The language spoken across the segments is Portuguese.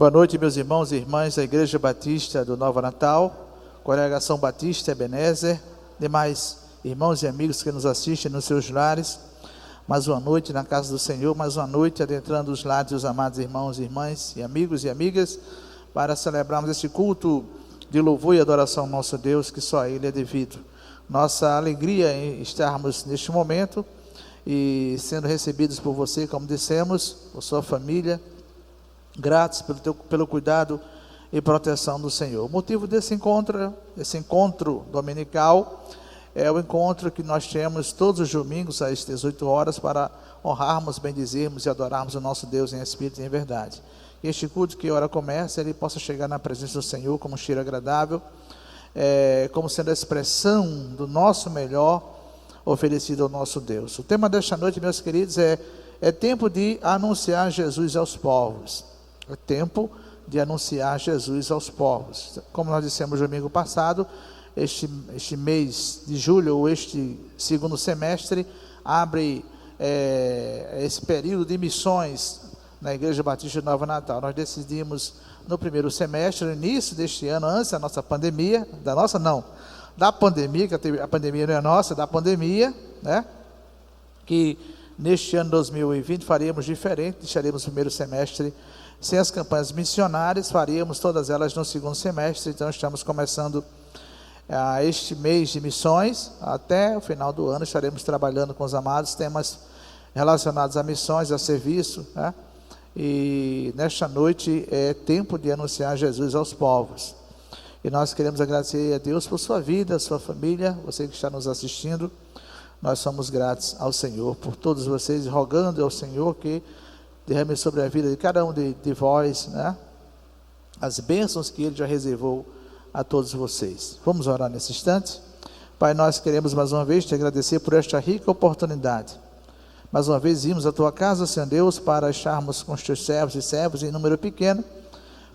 Boa noite, meus irmãos e irmãs da Igreja Batista do Nova Natal, Congregação Batista Ebenezer, demais irmãos e amigos que nos assistem nos seus lares. Mais uma noite na casa do Senhor, mais uma noite adentrando os lares dos amados irmãos e irmãs e amigos e amigas, para celebrarmos esse culto de louvor e adoração ao nosso Deus, que só a Ele é devido. Nossa alegria em estarmos neste momento e sendo recebidos por você, como dissemos, por sua família, gratos pelo cuidado e proteção do Senhor. O motivo desse encontro dominical, é o encontro que nós temos todos os domingos às 18 horas para honrarmos, bendizermos e adorarmos o nosso Deus em espírito e em verdade. E este culto, que a hora começa, ele possa chegar na presença do Senhor como um cheiro agradável, como sendo a expressão do nosso melhor oferecido ao nosso Deus. O tema desta noite, meus queridos, é tempo de anunciar Jesus aos povos. É tempo de anunciar Jesus aos povos. Como nós dissemos no domingo passado, este mês de julho, ou este segundo semestre, abre esse período de missões na Igreja Batista do Nova Natal. Nós decidimos no primeiro semestre, no início deste ano, antes da nossa pandemia, da pandemia, que a pandemia não é nossa, da pandemia, né? Que neste ano 2020 faríamos diferente, deixaríamos o primeiro semestre sem as campanhas missionárias, faríamos todas elas no segundo semestre. Então estamos começando este mês de missões. Até o final do ano estaremos trabalhando com os amados temas relacionados a missões, a serviço, né? E nesta noite é tempo de anunciar Jesus aos povos. E nós queremos agradecer a Deus por sua vida, sua família, você que está nos assistindo. Nós somos gratos ao Senhor por todos vocês, rogando ao Senhor que derrame sobre a vida de cada um de vós, né, as bênçãos que Ele já reservou a todos vocês. Vamos orar nesse instante. Pai, nós queremos mais uma vez te agradecer por esta rica oportunidade. Mais uma vez vimos a tua casa, Senhor Deus, para estarmos com os teus servos e servas em número pequeno,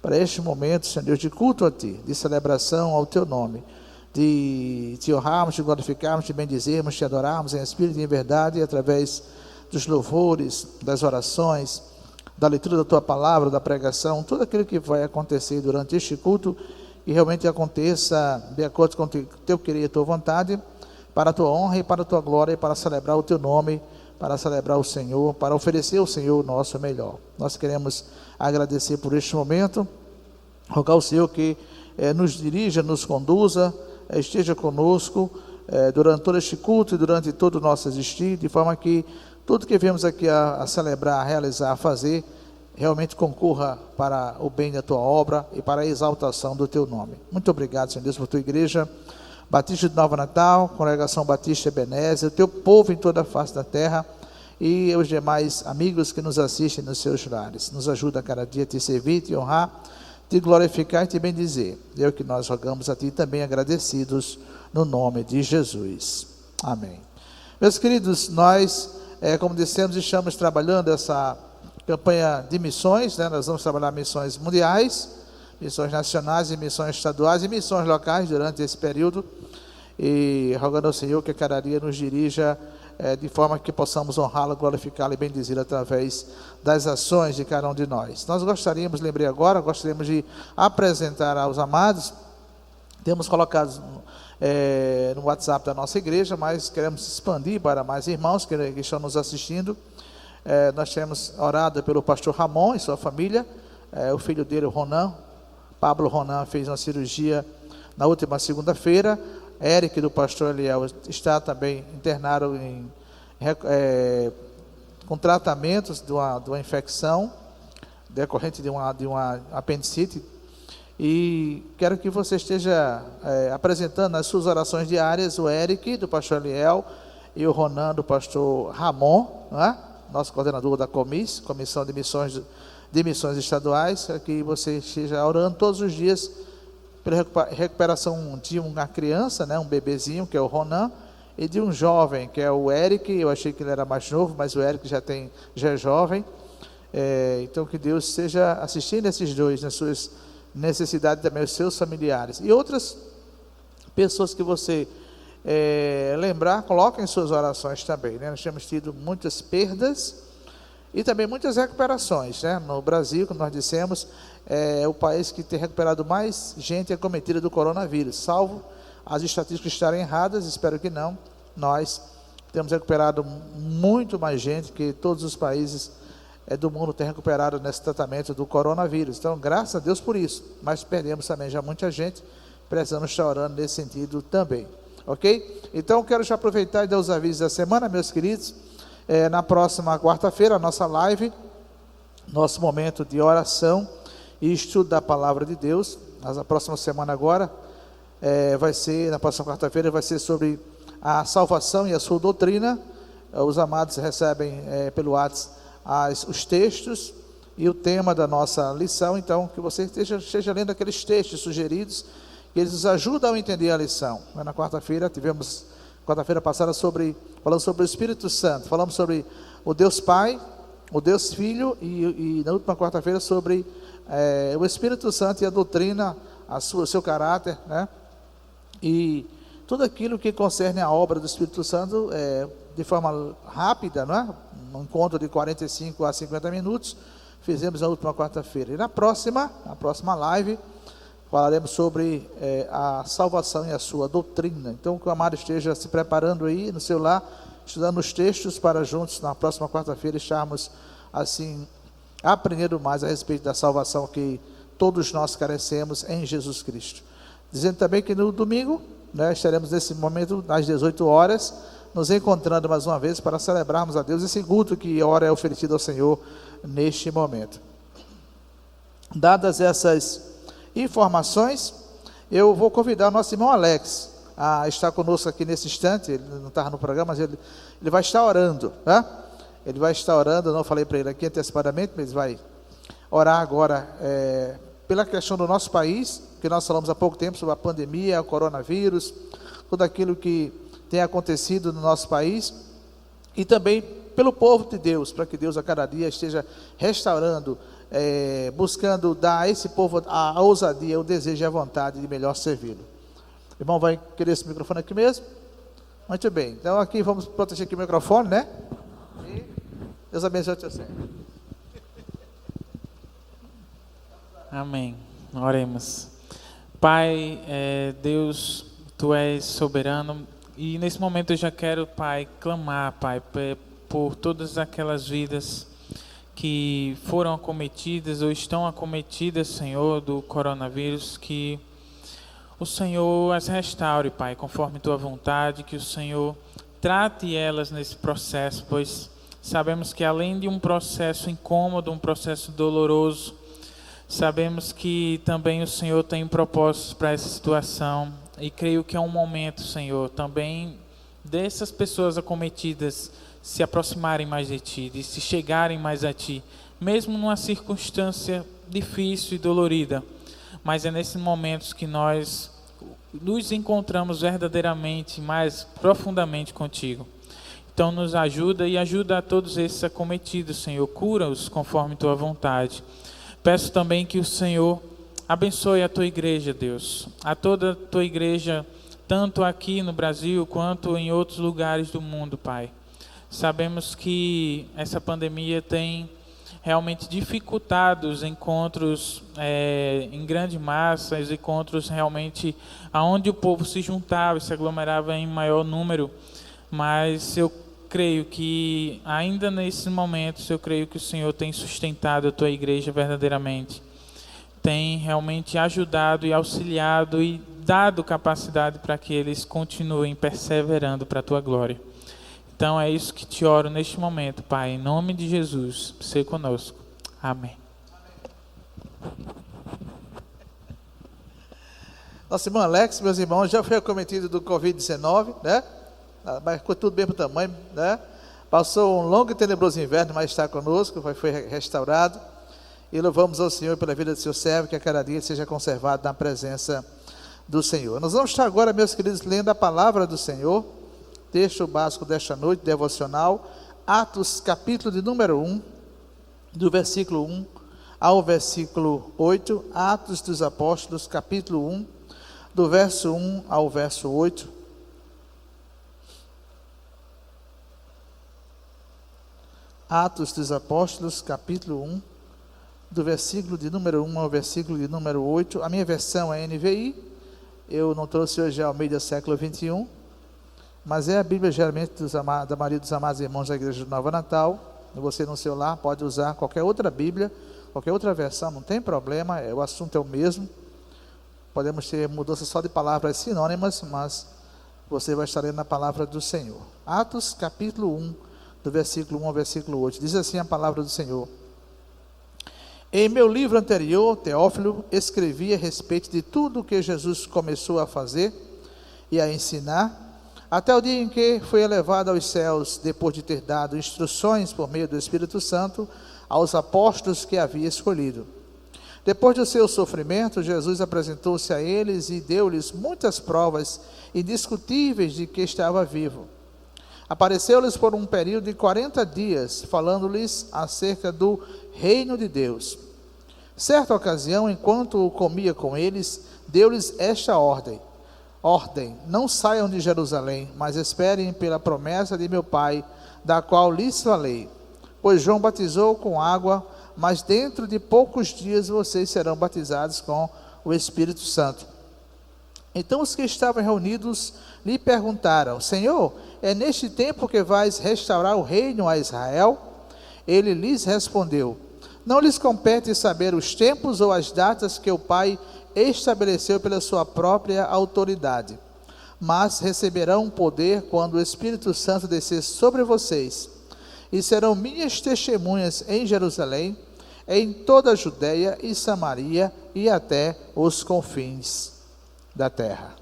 para este momento, Senhor Deus, de culto a Ti, de celebração ao Teu nome, de Te honrarmos, Te glorificarmos, Te bendizermos, Te adorarmos em espírito e em verdade, através dos louvores, das orações, da leitura da Tua palavra, da pregação, tudo aquilo que vai acontecer durante este culto, que realmente aconteça de acordo com o Teu querer e a Tua vontade, para a Tua honra e para a Tua glória, e para celebrar o Teu nome, para celebrar o Senhor, para oferecer ao Senhor o nosso melhor. Nós queremos agradecer por este momento, rogar ao Senhor que nos dirija, nos conduza, esteja conosco durante todo este culto e durante todo o nosso existir, de forma que tudo que viemos aqui a celebrar, a realizar, a fazer, realmente concorra para o bem da Tua obra e para a exaltação do Teu nome. Muito obrigado, Senhor Deus, por Tua igreja Batista de Nova Natal, Congregação Batista Ebenezer, o Teu povo em toda a face da terra e os demais amigos que nos assistem nos seus lares. Nos ajuda a cada dia a Te servir, Te honrar, Te glorificar e Te bendizer. É o que nós rogamos a Ti também, agradecidos no nome de Jesus. Amém. Meus queridos, nós, como dissemos, estamos trabalhando essa campanha de missões, né? Nós vamos trabalhar missões mundiais, missões nacionais e missões estaduais e missões locais durante esse período, e rogando ao Senhor que cada dia nos dirija de forma que possamos honrá-lo, glorificá-lo e bendizê-lo através das ações de cada um de nós. Nós gostaríamos de apresentar aos amados, temos colocado no WhatsApp da nossa igreja, mas queremos expandir para mais irmãos que estão nos assistindo. Nós temos orado pelo pastor Ramon e sua família, o filho dele, o Ronan, Pablo Ronan, fez uma cirurgia na última segunda-feira. Eric, do pastor Eliel, está também internado com tratamentos de uma infecção decorrente de uma apendicite. E quero que você esteja apresentando nas suas orações diárias o Eric, do pastor Eliel, e o Ronan, do pastor Ramon, né? Nosso coordenador da Comissão de Missões Estaduais, que você esteja orando todos os dias pela recuperação de uma criança, né, um bebezinho, que é o Ronan, e de um jovem, que é o Eric. Eu achei que ele era mais novo, mas o Eric já é jovem. Então que Deus esteja assistindo esses dois nas suas necessidades, também os seus familiares. E outras pessoas que você lembrar, coloque em suas orações também, né? Nós temos tido muitas perdas E também muitas recuperações, né? No Brasil, como nós dissemos, é o país que tem recuperado mais gente acometida do coronavírus, salvo as estatísticas estarem erradas, espero que não. Nós temos recuperado muito mais gente que todos os países do mundo têm recuperado nesse tratamento do coronavírus. Então, graças a Deus por isso. Mas perdemos também já muita gente, precisamos estar orando nesse sentido também. Ok? Então, quero já aproveitar e dar os avisos da semana, meus queridos. Na próxima quarta-feira, a nossa live, nosso momento de oração e estudo da palavra de Deus. Na próxima semana agora, vai ser, na próxima quarta-feira, vai ser sobre a salvação e a sua doutrina. Os amados recebem pelo WhatsApp os textos e o tema da nossa lição. Então, que você esteja lendo aqueles textos sugeridos, que eles nos ajudam a entender a lição. Na quarta-feira, quarta-feira passada, falando sobre o Espírito Santo, falamos sobre o Deus Pai, o Deus Filho, e na última quarta-feira sobre o Espírito Santo e a doutrina, o seu caráter, né? E tudo aquilo que concerne a obra do Espírito Santo, de forma rápida, né? Um encontro de 45 a 50 minutos, fizemos na última quarta-feira. E na próxima live, falaremos sobre a salvação e a sua doutrina. Então, que o amado esteja se preparando aí no seu lar, estudando os textos para juntos, na próxima quarta-feira, estarmos assim, aprendendo mais a respeito da salvação que todos nós carecemos em Jesus Cristo. Dizendo também que no domingo, né, estaremos nesse momento, às 18 horas, nos encontrando mais uma vez para celebrarmos a Deus esse culto que ora é oferecido ao Senhor neste momento. Dadas essas informações, eu vou convidar o nosso irmão Alex a estar conosco aqui nesse instante. Ele não estava no programa, mas ele vai estar orando, né? Ele vai estar orando, eu não falei para ele aqui antecipadamente, mas vai orar agora pela questão do nosso país, que nós falamos há pouco tempo sobre a pandemia, o coronavírus, tudo aquilo que tem acontecido no nosso país, e também pelo povo de Deus, para que Deus a cada dia esteja restaurando, buscando dar a esse povo a ousadia, o desejo e a vontade de melhor servi-lo. O irmão vai querer esse microfone aqui mesmo? Muito bem, então aqui vamos proteger aqui o microfone, né? E Deus abençoe o teu Senhor. Amém. Oremos. Pai, Deus, Tu és soberano, e nesse momento eu já quero, Pai, clamar, Pai, por todas aquelas vidas que foram acometidas ou estão acometidas, Senhor, do coronavírus, que o Senhor as restaure, Pai, conforme Tua vontade, que o Senhor trate elas nesse processo, pois sabemos que além de um processo incômodo, um processo doloroso, sabemos que também o Senhor tem propósitos para essa situação, e creio que é um momento, Senhor, também dessas pessoas acometidas se aproximarem mais de Ti, de se chegarem mais a Ti, mesmo numa circunstância difícil e dolorida, mas é nesses momentos que nós nos encontramos verdadeiramente, mais profundamente contigo. Então nos ajuda e ajuda a todos esses acometidos, Senhor, cura-os conforme Tua vontade. Peço também que o Senhor abençoe a Tua igreja, Deus, a toda a Tua igreja, tanto aqui no Brasil quanto em outros lugares do mundo, Pai. Sabemos que essa pandemia tem realmente dificultado os encontros em grande massa, os encontros realmente aonde o povo se juntava e se aglomerava em maior número, mas eu creio que ainda nesses momentos, eu creio que o Senhor tem sustentado a Tua igreja verdadeiramente, tem realmente ajudado e auxiliado e dado capacidade para que eles continuem perseverando para a Tua glória. Então é isso que te oro neste momento, Pai, em nome de Jesus, seja conosco. Amém. Nosso irmão Alex, meus irmãos, já foi acometido do Covid-19, né? Mas ficou tudo bem para o tamanho, né? Passou um longo e tenebroso inverno, mas está conosco, foi restaurado. E louvamos ao Senhor pela vida do seu servo, que a cada dia seja conservado na presença do Senhor. Nós vamos estar agora, meus queridos, lendo a palavra do Senhor, texto básico desta noite, devocional, Atos, capítulo de número 1, do versículo 1 ao versículo 8, Atos dos Apóstolos, capítulo 1, do verso 1 ao verso 8. Atos dos Apóstolos, capítulo 1, do versículo de número 1 ao versículo de número 8. A minha versão é NVI, eu não trouxe hoje a Almeida século 21, mas é a Bíblia geralmente da maioria dos amados irmãos da Igreja do Nova Natal. Você no seu lar pode usar qualquer outra Bíblia, qualquer outra versão, não tem problema, o assunto é o mesmo. Podemos ter mudança só de palavras sinônimas, mas você vai estar lendo a palavra do Senhor. Atos capítulo 1, do versículo 1 ao versículo 8, diz assim a palavra do Senhor: Em meu livro anterior, Teófilo, escrevi a respeito de tudo o que Jesus começou a fazer e a ensinar, até o dia em que foi elevado aos céus, depois de ter dado instruções por meio do Espírito Santo aos apóstolos que havia escolhido. Depois do seu sofrimento, Jesus apresentou-se a eles e deu-lhes muitas provas indiscutíveis de que estava vivo. Apareceu-lhes por um período de 40 dias, falando-lhes acerca do reino de Deus. Certa ocasião, enquanto comia com eles, deu-lhes esta ordem: não saiam de Jerusalém, mas esperem pela promessa de meu Pai, da qual lhes falei. Pois João batizou com água, mas dentro de poucos dias vocês serão batizados com o Espírito Santo. Então os que estavam reunidos lhe perguntaram: Senhor, é neste tempo que vais restaurar o reino a Israel? Ele lhes respondeu: Não lhes compete saber os tempos ou as datas que o Pai estabeleceu pela sua própria autoridade, mas receberão poder quando o Espírito Santo descer sobre vocês, e serão minhas testemunhas em Jerusalém, em toda a Judeia e Samaria e até os confins da terra.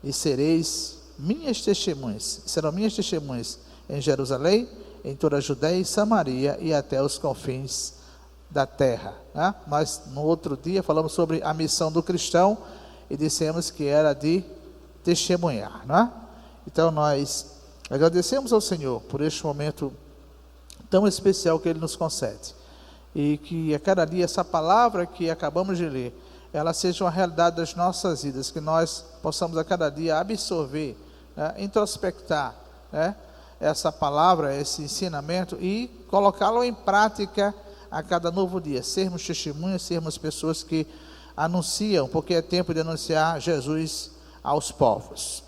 E sereis minhas testemunhas, serão minhas testemunhas em Jerusalém, em toda a Judeia e Samaria e até os confins da terra. Nós no outro dia falamos sobre a missão do cristão e dissemos que era de testemunhar, Então nós agradecemos ao Senhor por este momento tão especial que Ele nos concede, e que a cada dia essa palavra que acabamos de ler, ela seja uma realidade das nossas vidas, que nós possamos a cada dia absorver, introspectar, essa palavra, esse ensinamento e colocá-lo em prática a cada novo dia, sermos testemunhas, sermos pessoas que anunciam, porque é tempo de anunciar Jesus aos povos.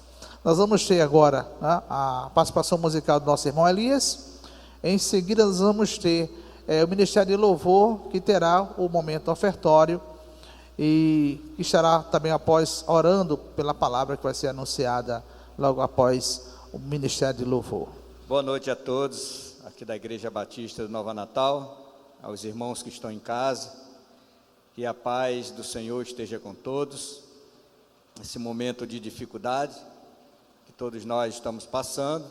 Nós vamos ter agora a participação musical do nosso irmão Elias. Em seguida nós vamos ter o Ministério de Louvor, que terá o momento ofertório e estará também após orando pela palavra que vai ser anunciada logo após o Ministério de Louvor. Boa noite a todos aqui da Igreja Batista do Nova Natal, aos irmãos que estão em casa, que a paz do Senhor esteja com todos. Esse momento de dificuldade que todos nós estamos passando,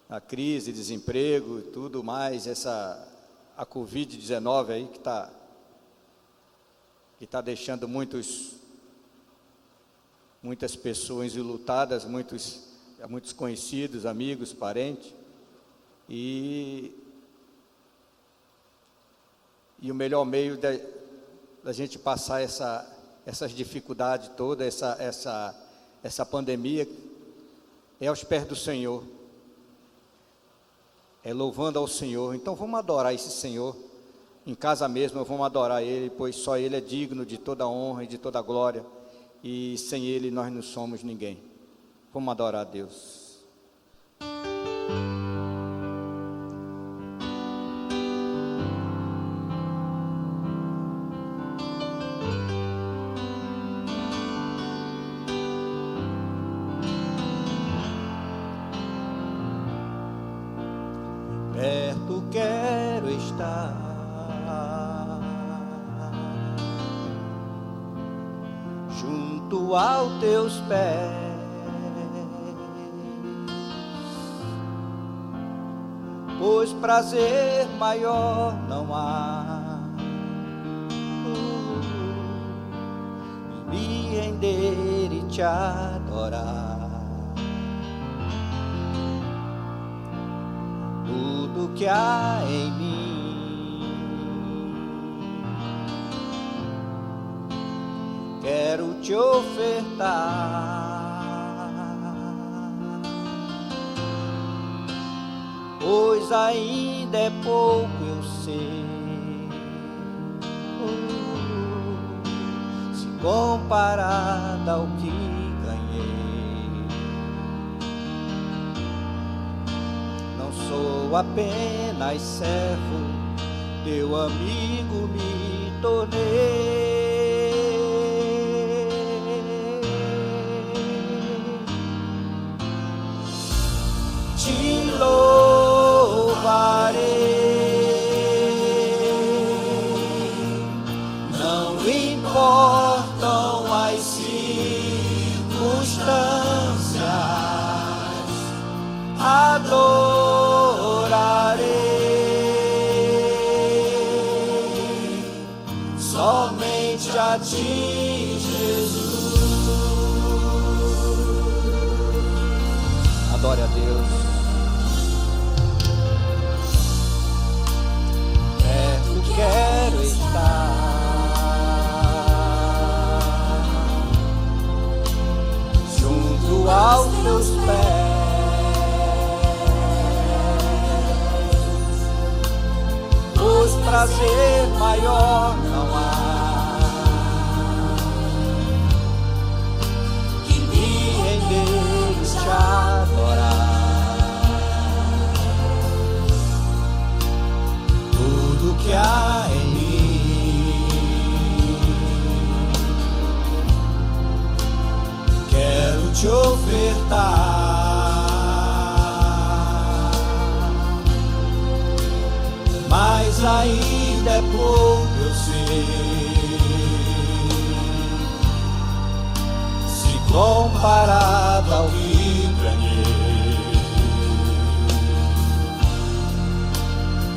a crise, desemprego e tudo mais, a Covid-19 aí que está deixando muitas pessoas enlutadas, muitos conhecidos, amigos, parentes, e o melhor meio da gente passar essas dificuldades todas, essa pandemia, é aos pés do Senhor, é louvando ao Senhor. Então vamos adorar esse Senhor, em casa mesmo vamos adorar Ele, pois só Ele é digno de toda honra e de toda glória, e sem Ele nós não somos ninguém. Vamos adorar a Deus. Perto quero estar, junto aos teus pés, pois prazer maior não há em me render e te adorar. Tudo que há em mim quero te ofertar, pois mas ainda é pouco, eu sei. Se comparado ao que ganhei, não sou apenas servo, teu amigo me tornei. Te louvarei, não importam as circunstâncias, adorarei somente a ti, Jesus. Adore a Deus. Quero estar junto aos teus pés, pois prazer maior não há que me render e te adorar. Tudo que há em mim quero te ofertar, mas ainda é pouco, eu sei. Se comparado ao que ganhei,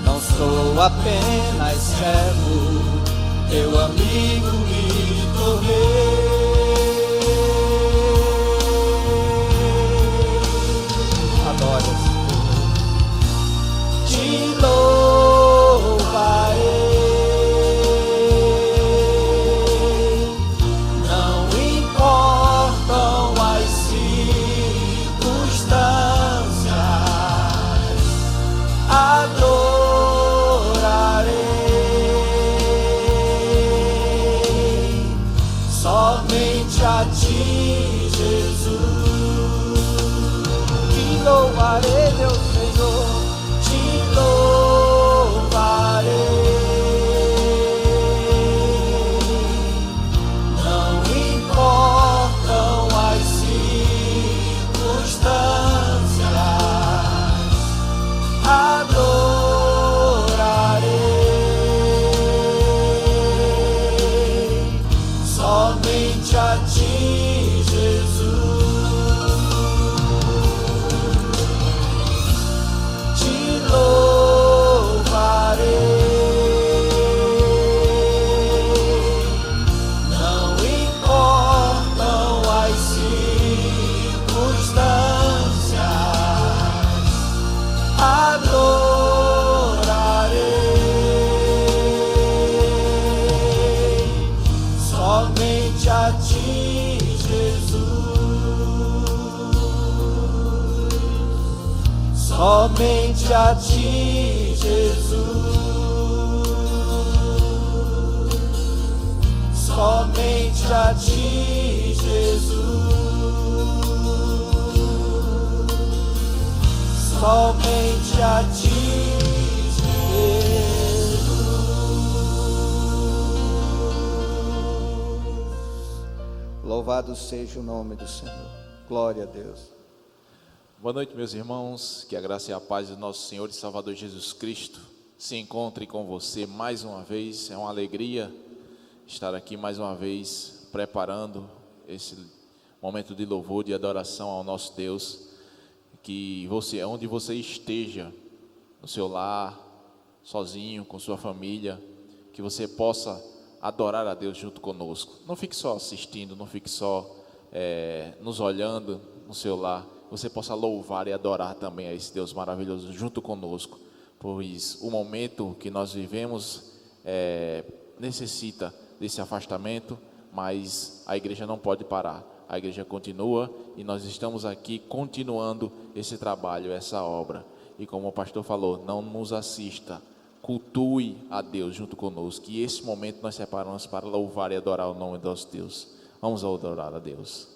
não sou apenas servo, teu amigo me tornei. Adore, te louvarei, não importam as circunstâncias, adorarei somente a ti, Jesus. Te louvarei, meu Senhor, te louvarei, não importam as circunstâncias, adorarei somente a ti, Jesus. Te louvarei, não importam as circunstâncias, adorarei somente a ti, Jesus. Somente a ti, Jesus. Somente a ti, Jesus. Somente a ti, Jesus. Louvado seja o nome do Senhor. Glória a Deus. Boa noite, meus irmãos, que a graça e a paz do nosso Senhor e Salvador Jesus Cristo se encontre com você mais uma vez. É uma alegria estar aqui mais uma vez, preparando esse momento de louvor, de adoração ao nosso Deus. Que você, onde você esteja, no seu lar, sozinho, com sua família, que você possa adorar a Deus junto conosco. Não fique só assistindo, não fique só nos olhando no seu lar. Você possa louvar e adorar também a esse Deus maravilhoso junto conosco, pois o momento que nós vivemos necessita desse afastamento, mas a igreja não pode parar, a igreja continua e nós estamos aqui continuando esse trabalho, essa obra. E como o pastor falou, não nos assista, cultue a Deus junto conosco. E esse momento nós separamos para louvar e adorar o nome do nosso Deus. Vamos adorar a Deus.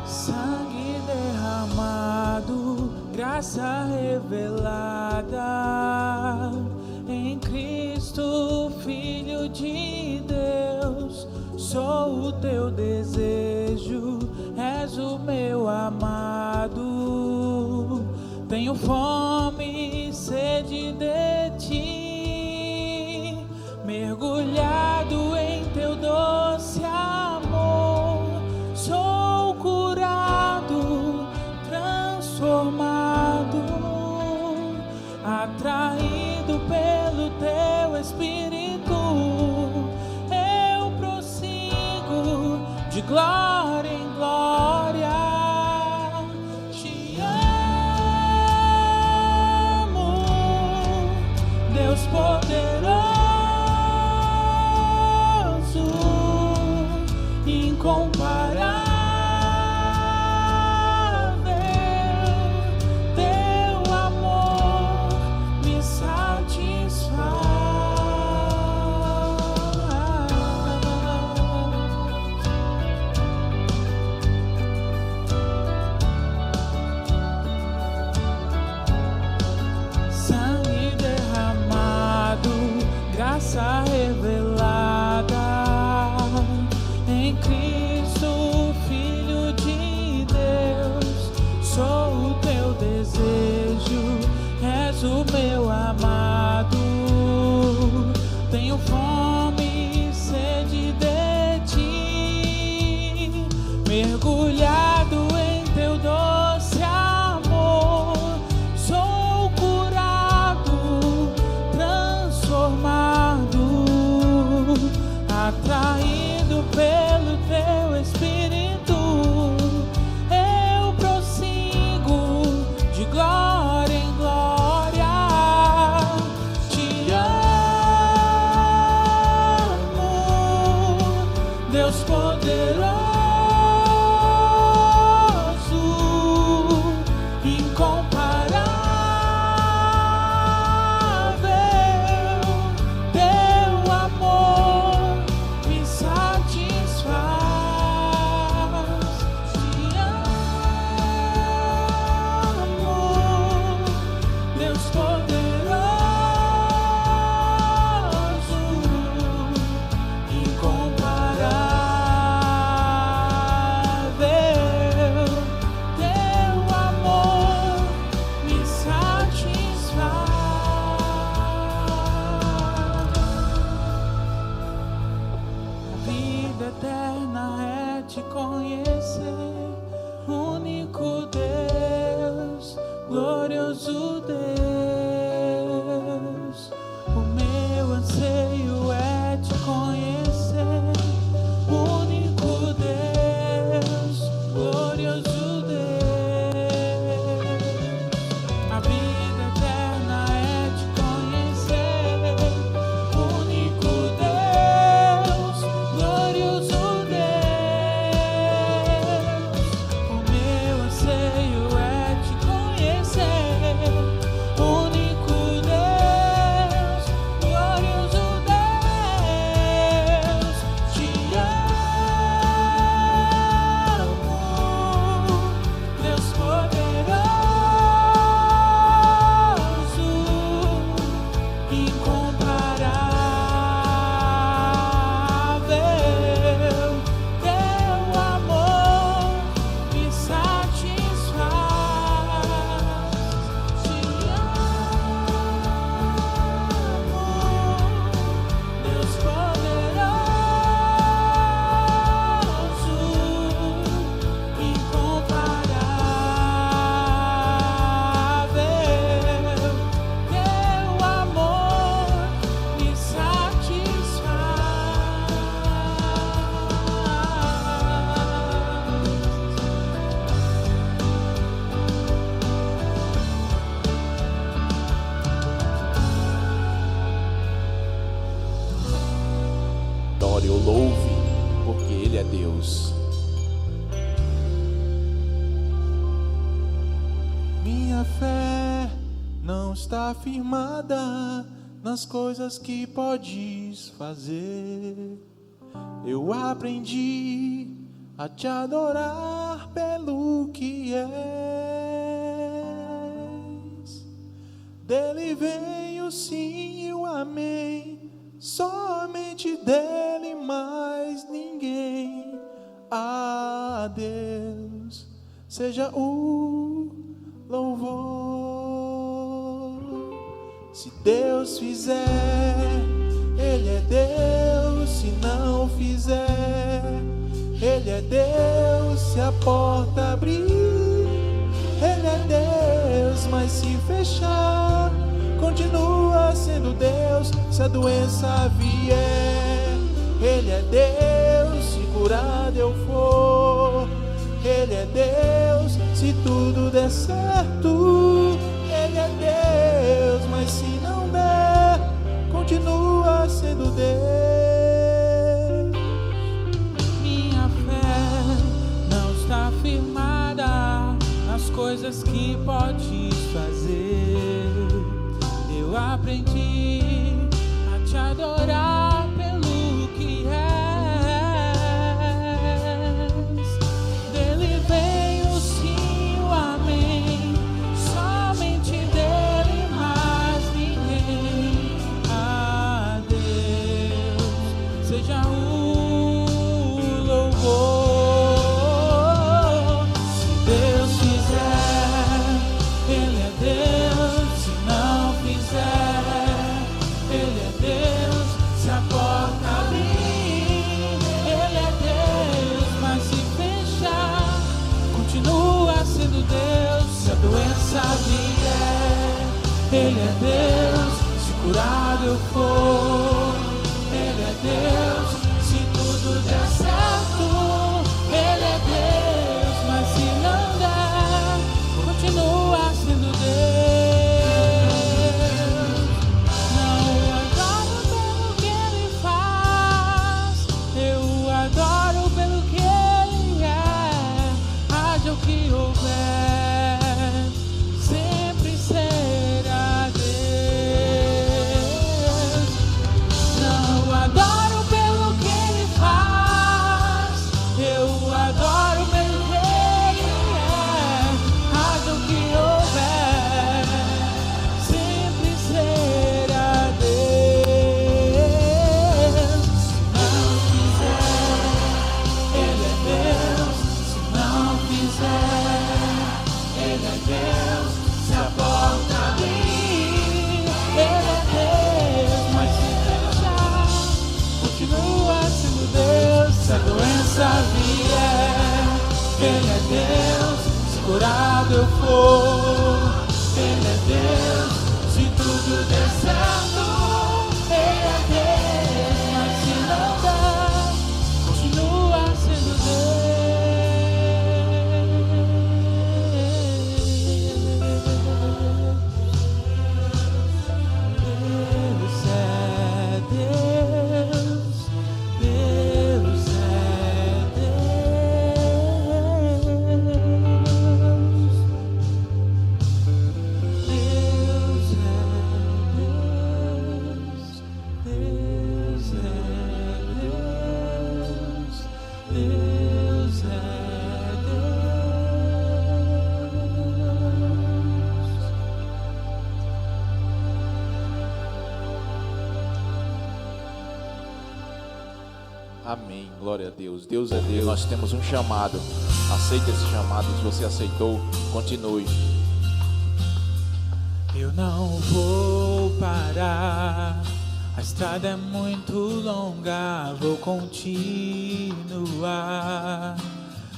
Sangue derramado, graça revelada em Cristo, Filho de Deus. Sou o teu desejo, és o meu amado. Tenho fome e sede de ti, mergulhado em teu doce amor. Sou curado, transformado, atraído pelo teu Espírito. Eu prossigo de glória em glória. Te amo, Deus poderoso, incomparável. Graça revelada em Cristo, Filho de Deus. Sou o teu desejo, és o meu amado. Tenho fome e sede de ti, mergulhado em teu doce amor. Sou curado, transformado, atraído pelo teu Espírito. Eu prossigo de glória em glória. Te amo, Deus poderoso, incomparável. Teu amor me satisfaz. Te amo, Deus poderoso, incomparável. Teu amor me satisfaz. A vida eterna é te conhecer, único Deus, glorioso Deus. O meu anseio é te conhecer, único Deus, glorioso Deus. A vida eterna é te conhecer, único Deus, glorioso Deus. O meu anseio é te conhecer, fé não está firmada nas coisas que podes fazer. Eu aprendi a te adorar pelo que és. Dele vem o sim e o amém, somente dele, mais ninguém. A Deus seja o louvor. Se Deus fizer, Ele é Deus. Se não fizer, Ele é Deus. Se a porta abrir, Ele é Deus. Mas se fechar, continua sendo Deus. Se a doença vier, Ele é Deus. Se curado eu for, Ele é Deus. Se tudo der certo, Ele é Deus. Mas se não der, continua sendo Deus. Minha fé não está firmada nas coisas que podes fazer. Eu aprendi a te adorar pelo que és. Dele vem o sim, o amém, somente dele, mais ninguém. A Deus seja o louvor. Se Deus fizer, Ele é Deus. Se não fizer, Ele é Deus. Se a porta abrir, Ele é Deus. Mas se fechar, continua sendo Deus. Se a doença vier, Ele é Deus. Se curado eu for, Ele é Deus. Se tudo der certo, Ele é Deus. Mas se não der, continua sendo Deus. Não adoro pelo que Ele faz, eu adoro pelo que Ele é. Haja o que houver, sempre será Deus. Não adoro pelo que Ele faz, eu adoro pelo que Ele é. Haja o que houver, sempre será Deus. Se não fizer, Ele é Deus. Se não fizer, Ele é Deus. Se a porta abrir, Ele é Deus. Mas se fechar, continua sendo Deus. Se a doença vier, Ele é Deus. Se curado eu for, Ele é Deus. Se tudo der certo, Ele é Deus. Mas se não der, continua sendo Deus é Deus. Deus é Amém, glória a Deus. Deus é Deus. Nós temos um chamado. Aceita esse chamado. Se você aceitou, continue. Eu não vou parar, a estrada é muito longa, vou continuar.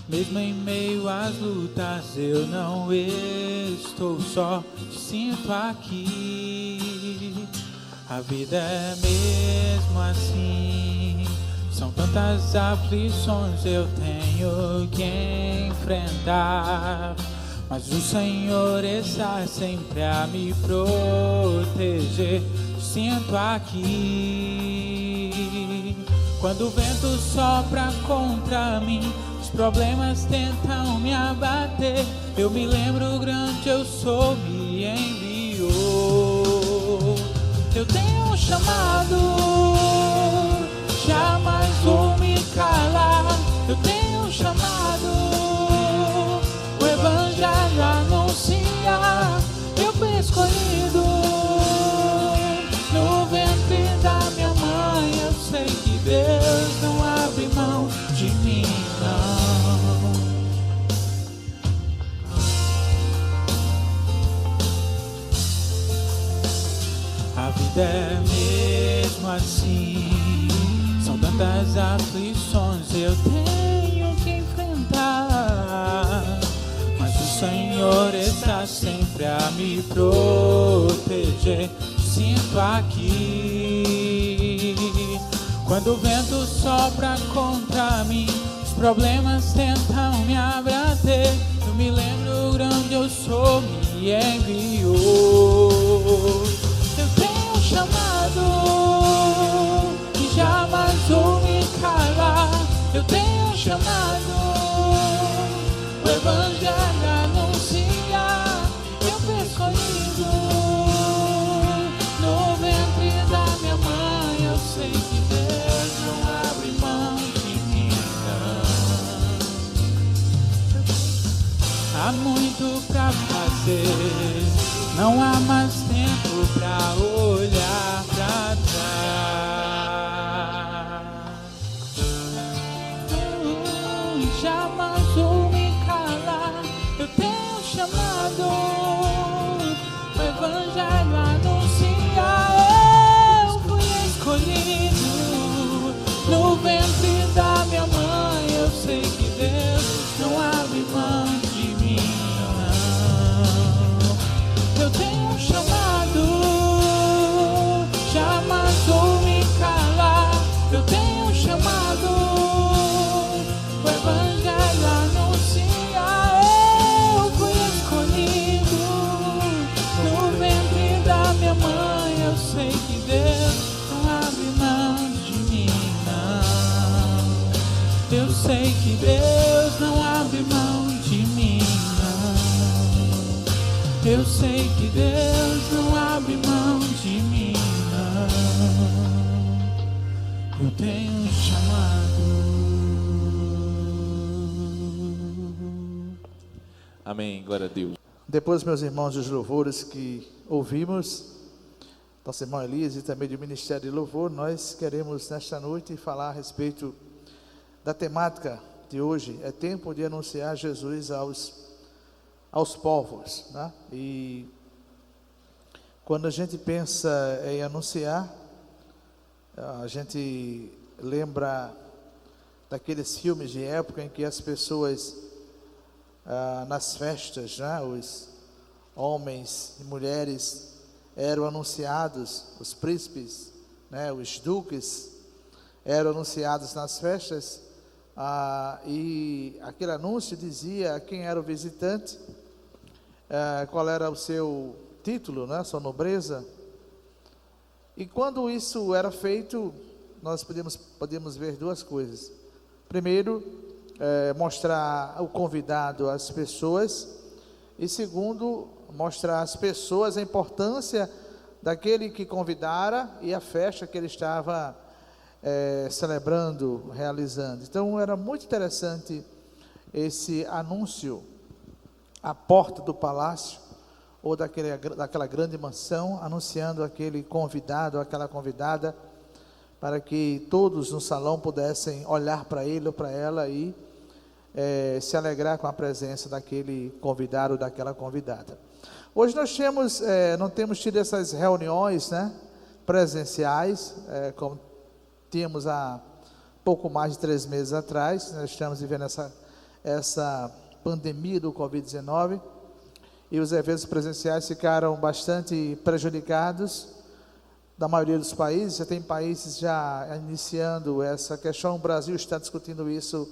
Mesmo em meio às lutas, eu não estou só, te sinto aqui. A vida é mesmo assim, são tantas aflições eu tenho que enfrentar. Mas o Senhor está sempre a me proteger. Sinto aqui. Quando o vento sopra contra mim, os problemas tentam me abater. abater. Eu me lembro, grande eu sou, me enviou. Eu tenho um chamado, jamais vou me calar. Eu tenho um chamado, o evangelho anunciar. Eu fui escolhido no ventre da minha mãe. Eu sei que Deus não abre mão de mim, não. A vida é mesmo assim, são tantas aflições eu tenho que enfrentar, mas o Senhor está sempre a me proteger. Sinto aqui, quando o vento sopra contra mim, os problemas tentam me abater. Eu me lembro, grande eu sou, me enviou. Eu tenho um chamado e jamais vou me calar. Eu tenho um chamado, o evangelho anunciar. Eu fui escolhido no ventre da minha mãe. Eu sei que Deus não abre mão de mim, não. Há muito pra fazer, não há mais tempo pra olhar pra trás. Jamais vou me calar. Eu tenho um chamado, o evangelho anunciar. Eu fui escolhido no ventre da minha mãe. Eu sei que Deus não abre mão de mim, não. Eu tenho um chamado, jamais vou me calar. Eu tenho um chamado, o evangelho anunciar. Eu fui escolhido no ventre da minha mãe. Eu sei que Deus não abre mão de mim, não. Eu sei que Deus não abre mão de mim, não. Eu sei que Deus não abre mão de mim, não. Eu tenho um chamado. Amém, glória a Deus. Depois, meus irmãos, dos louvores que ouvimos, nosso irmão Elias e também do Ministério de Louvor, nós queremos nesta noite falar a respeito da temática de hoje. É tempo de anunciar Jesus aos povos, né? E quando a gente pensa em anunciar, a gente lembra daqueles filmes de época em que as pessoas nas festas, né, os homens e mulheres eram anunciados, os príncipes, né, os duques eram anunciados nas festas, e aquele anúncio dizia quem era o visitante, qual era o seu título, né, sua nobreza. E quando isso era feito, nós podemos ver duas coisas. Primeiro, mostrar o convidado às pessoas, e segundo, mostrar às pessoas a importância daquele que convidara e a festa que ele estava celebrando, realizando. Então era muito interessante esse anúncio à porta do palácio ou daquela grande mansão, anunciando aquele convidado, aquela convidada, para que todos no salão pudessem olhar para ele ou para ela e se alegrar com a presença daquele convidado ou daquela convidada. Hoje nós não temos tido essas reuniões, né, presenciais, como tínhamos há pouco mais de 3 meses atrás. Nós estamos vivendo essa pandemia do Covid-19, e os eventos presenciais ficaram bastante prejudicados da maioria dos países. Já tem países já iniciando essa questão, o Brasil está discutindo isso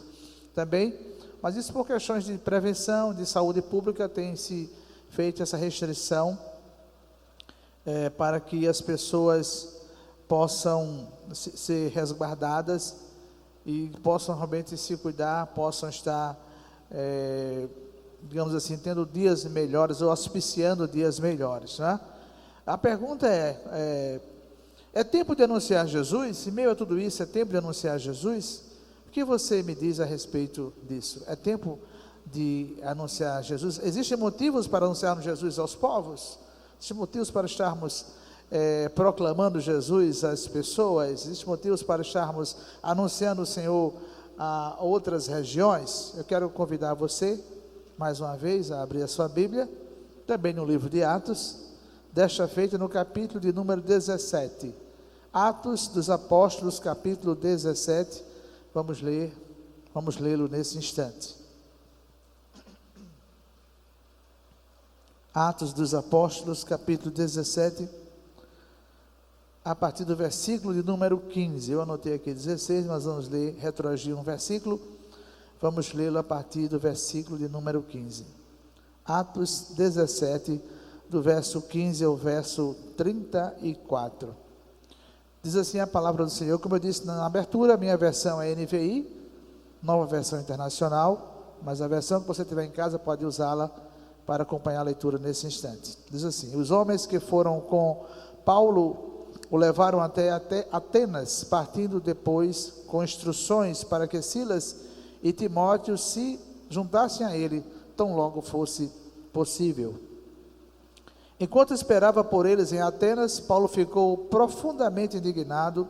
também, mas isso por questões de prevenção, de saúde pública, tem se feito essa restrição para que as pessoas possam ser resguardadas e possam realmente se cuidar, possam estar digamos assim, tendo dias melhores ou auspiciando dias melhores, né? A pergunta é tempo de anunciar Jesus? Em meio a tudo isso, é tempo de anunciar Jesus? O que você me diz a respeito disso? É tempo de anunciar Jesus? Existem motivos para anunciarmos Jesus aos povos? Existem motivos para estarmos proclamando Jesus às pessoas? Existem motivos para estarmos anunciando o Senhor a outras regiões? Eu quero convidar você, mais uma vez, a abrir a sua Bíblia, também no livro de Atos, desta feita no capítulo de número 17. Atos dos Apóstolos, capítulo 17, vamos lê-lo nesse instante. Atos dos Apóstolos, capítulo 17, a partir do versículo de número 15. Eu anotei aqui 16, mas vamos ler, retroagir um versículo. Vamos lê-lo a partir do versículo de número 15. Atos 17, do verso 15 ao verso 34. Diz assim a palavra do Senhor, como eu disse na abertura, a minha versão é NVI, Nova Versão Internacional, mas a versão que você tiver em casa pode usá-la para acompanhar a leitura nesse instante. Diz assim: os homens que foram com Paulo o levaram até Atenas, partindo depois com instruções para que Silas e Timóteo se juntassem a ele, tão logo fosse possível. Enquanto esperava por eles em Atenas, Paulo ficou profundamente indignado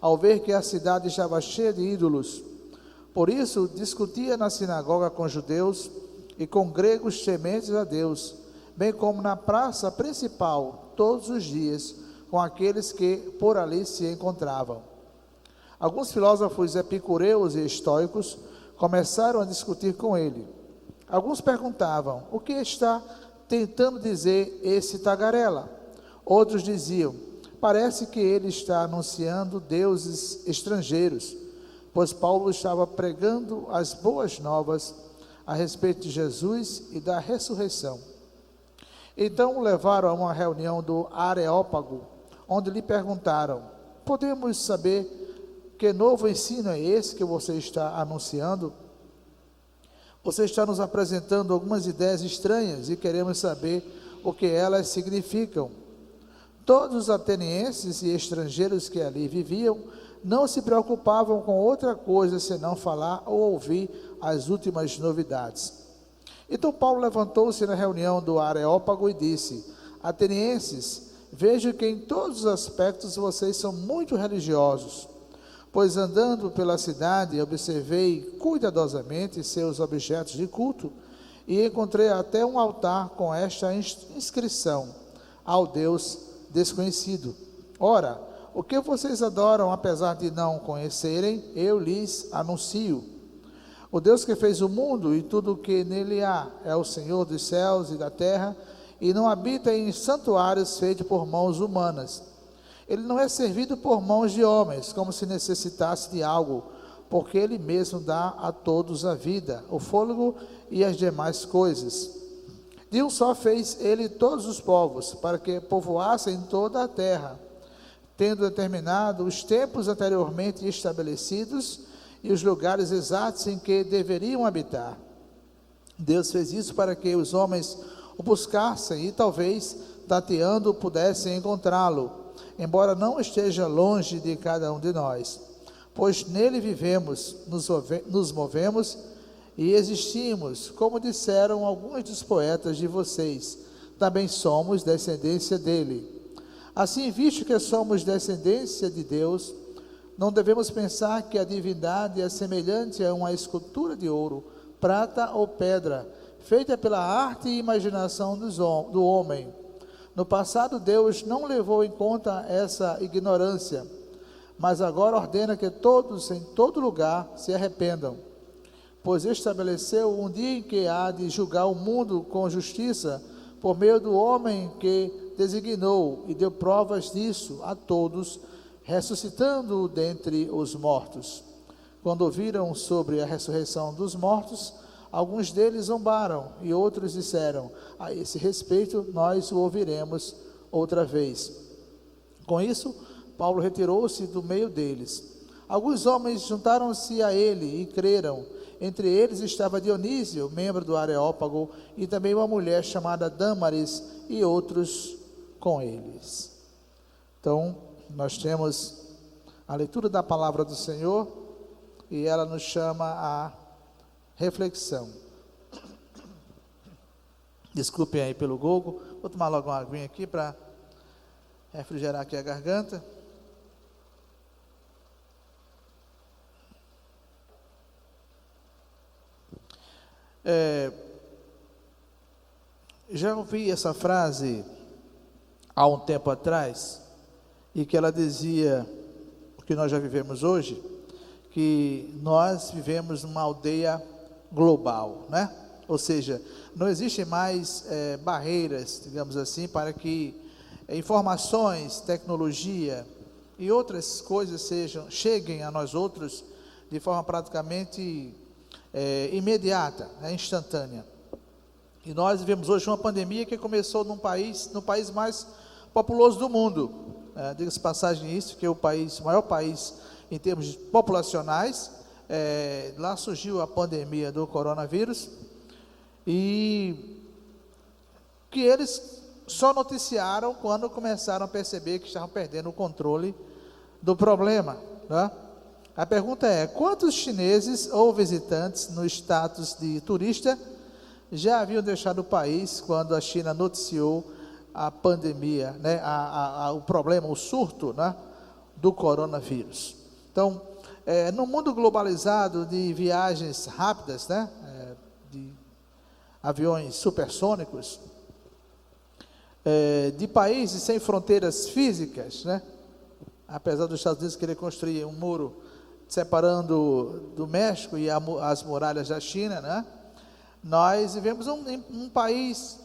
ao ver que a cidade estava cheia de ídolos. Por isso, discutia na sinagoga com judeus e com gregos tementes a Deus, bem como na praça principal, todos os dias, com aqueles que por ali se encontravam. Alguns filósofos epicureus e estoicos começaram a discutir com ele. Alguns perguntavam: o que está tentando dizer esse tagarela? Outros diziam: parece que ele está anunciando deuses estrangeiros, pois Paulo estava pregando as boas novas a respeito de Jesus e da ressurreição. Então o levaram a uma reunião do Areópago, onde lhe perguntaram: podemos saber que novo ensino é esse que você está anunciando? Você está nos apresentando algumas ideias estranhas e queremos saber o que elas significam. Todos os atenienses e estrangeiros que ali viviam não se preocupavam com outra coisa senão falar ou ouvir as últimas novidades. Então Paulo levantou-se na reunião do Areópago e disse: atenienses, vejo que em todos os aspectos vocês são muito religiosos. Pois andando pela cidade, observei cuidadosamente seus objetos de culto e encontrei até um altar com esta inscrição: ao Deus desconhecido. Ora, o que vocês adoram, apesar de não conhecerem, eu lhes anuncio. O Deus que fez o mundo e tudo o que nele há é o Senhor dos céus e da terra, e não habita em santuários feitos por mãos humanas. Ele não é servido por mãos de homens, como se necessitasse de algo, porque Ele mesmo dá a todos a vida, o fôlego e as demais coisas. De um só fez Ele todos os povos, para que povoassem toda a terra, tendo determinado os tempos anteriormente estabelecidos e os lugares exatos em que deveriam habitar. Deus fez isso para que os homens o buscassem e talvez, tateando, pudessem encontrá-lo, embora não esteja longe de cada um de nós, pois nele vivemos, nos movemos e existimos, como disseram alguns dos poetas de vocês, também somos descendência dele. Assim, visto que somos descendência de Deus, não devemos pensar que a divindade é semelhante a uma escultura de ouro, prata ou pedra, feita pela arte e imaginação do homem. No passado, Deus não levou em conta essa ignorância, mas agora ordena que todos, em todo lugar, se arrependam, pois estabeleceu um dia em que há de julgar o mundo com justiça, por meio do homem que designou, e deu provas disso a todos, ressuscitando-o dentre os mortos. Quando ouviram sobre a ressurreição dos mortos, alguns deles zombaram, e outros disseram: a esse respeito nós o ouviremos outra vez. Com isso, Paulo retirou-se do meio deles. Alguns homens juntaram-se a ele e creram, Entre eles estava Dionísio, membro do Areópago, e também uma mulher chamada Dâmaris, e outros com eles. Então, nós temos a leitura da palavra do Senhor, e ela nos chama a reflexão. Desculpem aí pelo gogo, vou tomar logo uma aguinha aqui para refrigerar aqui a garganta. Já ouvi essa frase há um tempo atrás, e que ela dizia, o que nós já vivemos hoje, que nós vivemos numa aldeia global, né? Ou seja, não existem mais barreiras, digamos assim, para que informações, tecnologia e outras coisas cheguem a nós outros de forma praticamente imediata, instantânea. E nós vivemos hoje uma pandemia que começou no país mais populoso do mundo. Diga-se passagem isso, que é o maior país em termos populacionais. Lá surgiu a pandemia do coronavírus, e que eles só noticiaram quando começaram a perceber que estavam perdendo o controle do problema, né? A pergunta é: quantos chineses ou visitantes no status de turista já haviam deixado o país quando a China noticiou a pandemia, né? O problema, o surto, né, do coronavírus? Então, no mundo globalizado de viagens rápidas, né, de aviões supersônicos, de países sem fronteiras físicas, né? Apesar dos Estados Unidos querer construir um muro separando do México e as muralhas da China, né? Nós vivemos um país,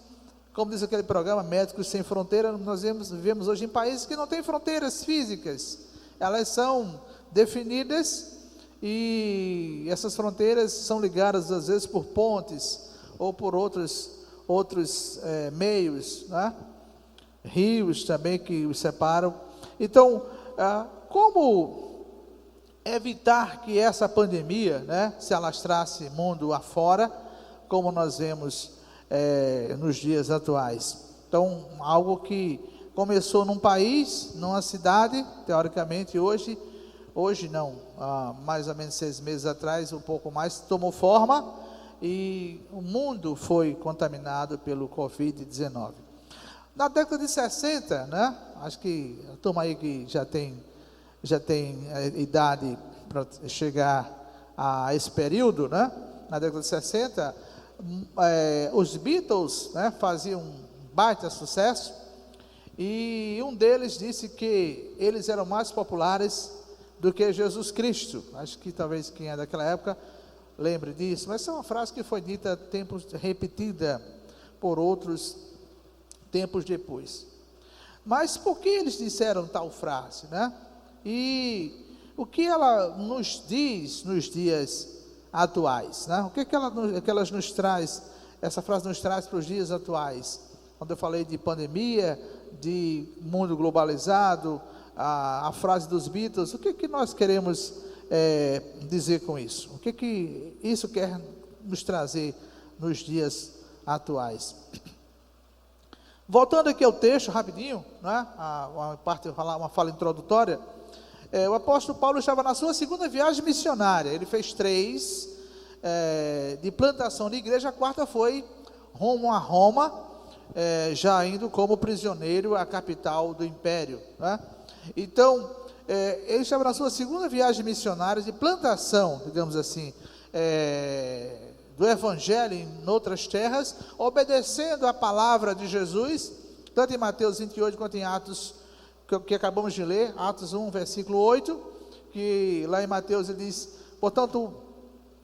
como diz aquele programa Médicos Sem Fronteira, nós vivemos hoje em países que não têm fronteiras físicas. Elas são definidas, e essas fronteiras são ligadas às vezes por pontes ou por outros meios, né? Rios também que os separam. Então, como evitar que essa pandemia, né, se alastrasse mundo afora, como nós vemos nos dias atuais? Então, algo que começou num país, numa cidade, teoricamente hoje não, há mais ou menos 6 meses atrás, um pouco mais, tomou forma, e o mundo foi contaminado pelo Covid-19. Na década de 60, né, acho que a turma aí que já tem idade para chegar a esse período, né, na década de 60, os Beatles, né, faziam um baita sucesso, e um deles disse que eles eram mais populares do que Jesus Cristo. Acho que talvez quem é daquela época lembre disso, mas essa é uma frase que foi dita repetida por outros tempos depois. Mas por que eles disseram tal frase, né? E o que ela nos diz nos dias atuais, né? O que ela nos traz, essa frase nos traz para os dias atuais? Quando eu falei de pandemia, de mundo globalizado, a frase dos Beatles, o que nós queremos dizer com isso? O que isso quer nos trazer nos dias atuais? Voltando aqui ao texto, rapidinho, né? Uma fala introdutória. O apóstolo Paulo estava na sua segunda viagem missionária. Ele fez 3 de plantação de igreja. A 4ª foi rumo a Roma, já indo como prisioneiro à capital do império, né? Então, ele estava na sua segunda viagem missionária de plantação, digamos assim, do evangelho em outras terras, obedecendo a palavra de Jesus, tanto em Mateus 28 quanto em Atos, que acabamos de ler, Atos 1, versículo 8, que lá em Mateus ele diz: portanto,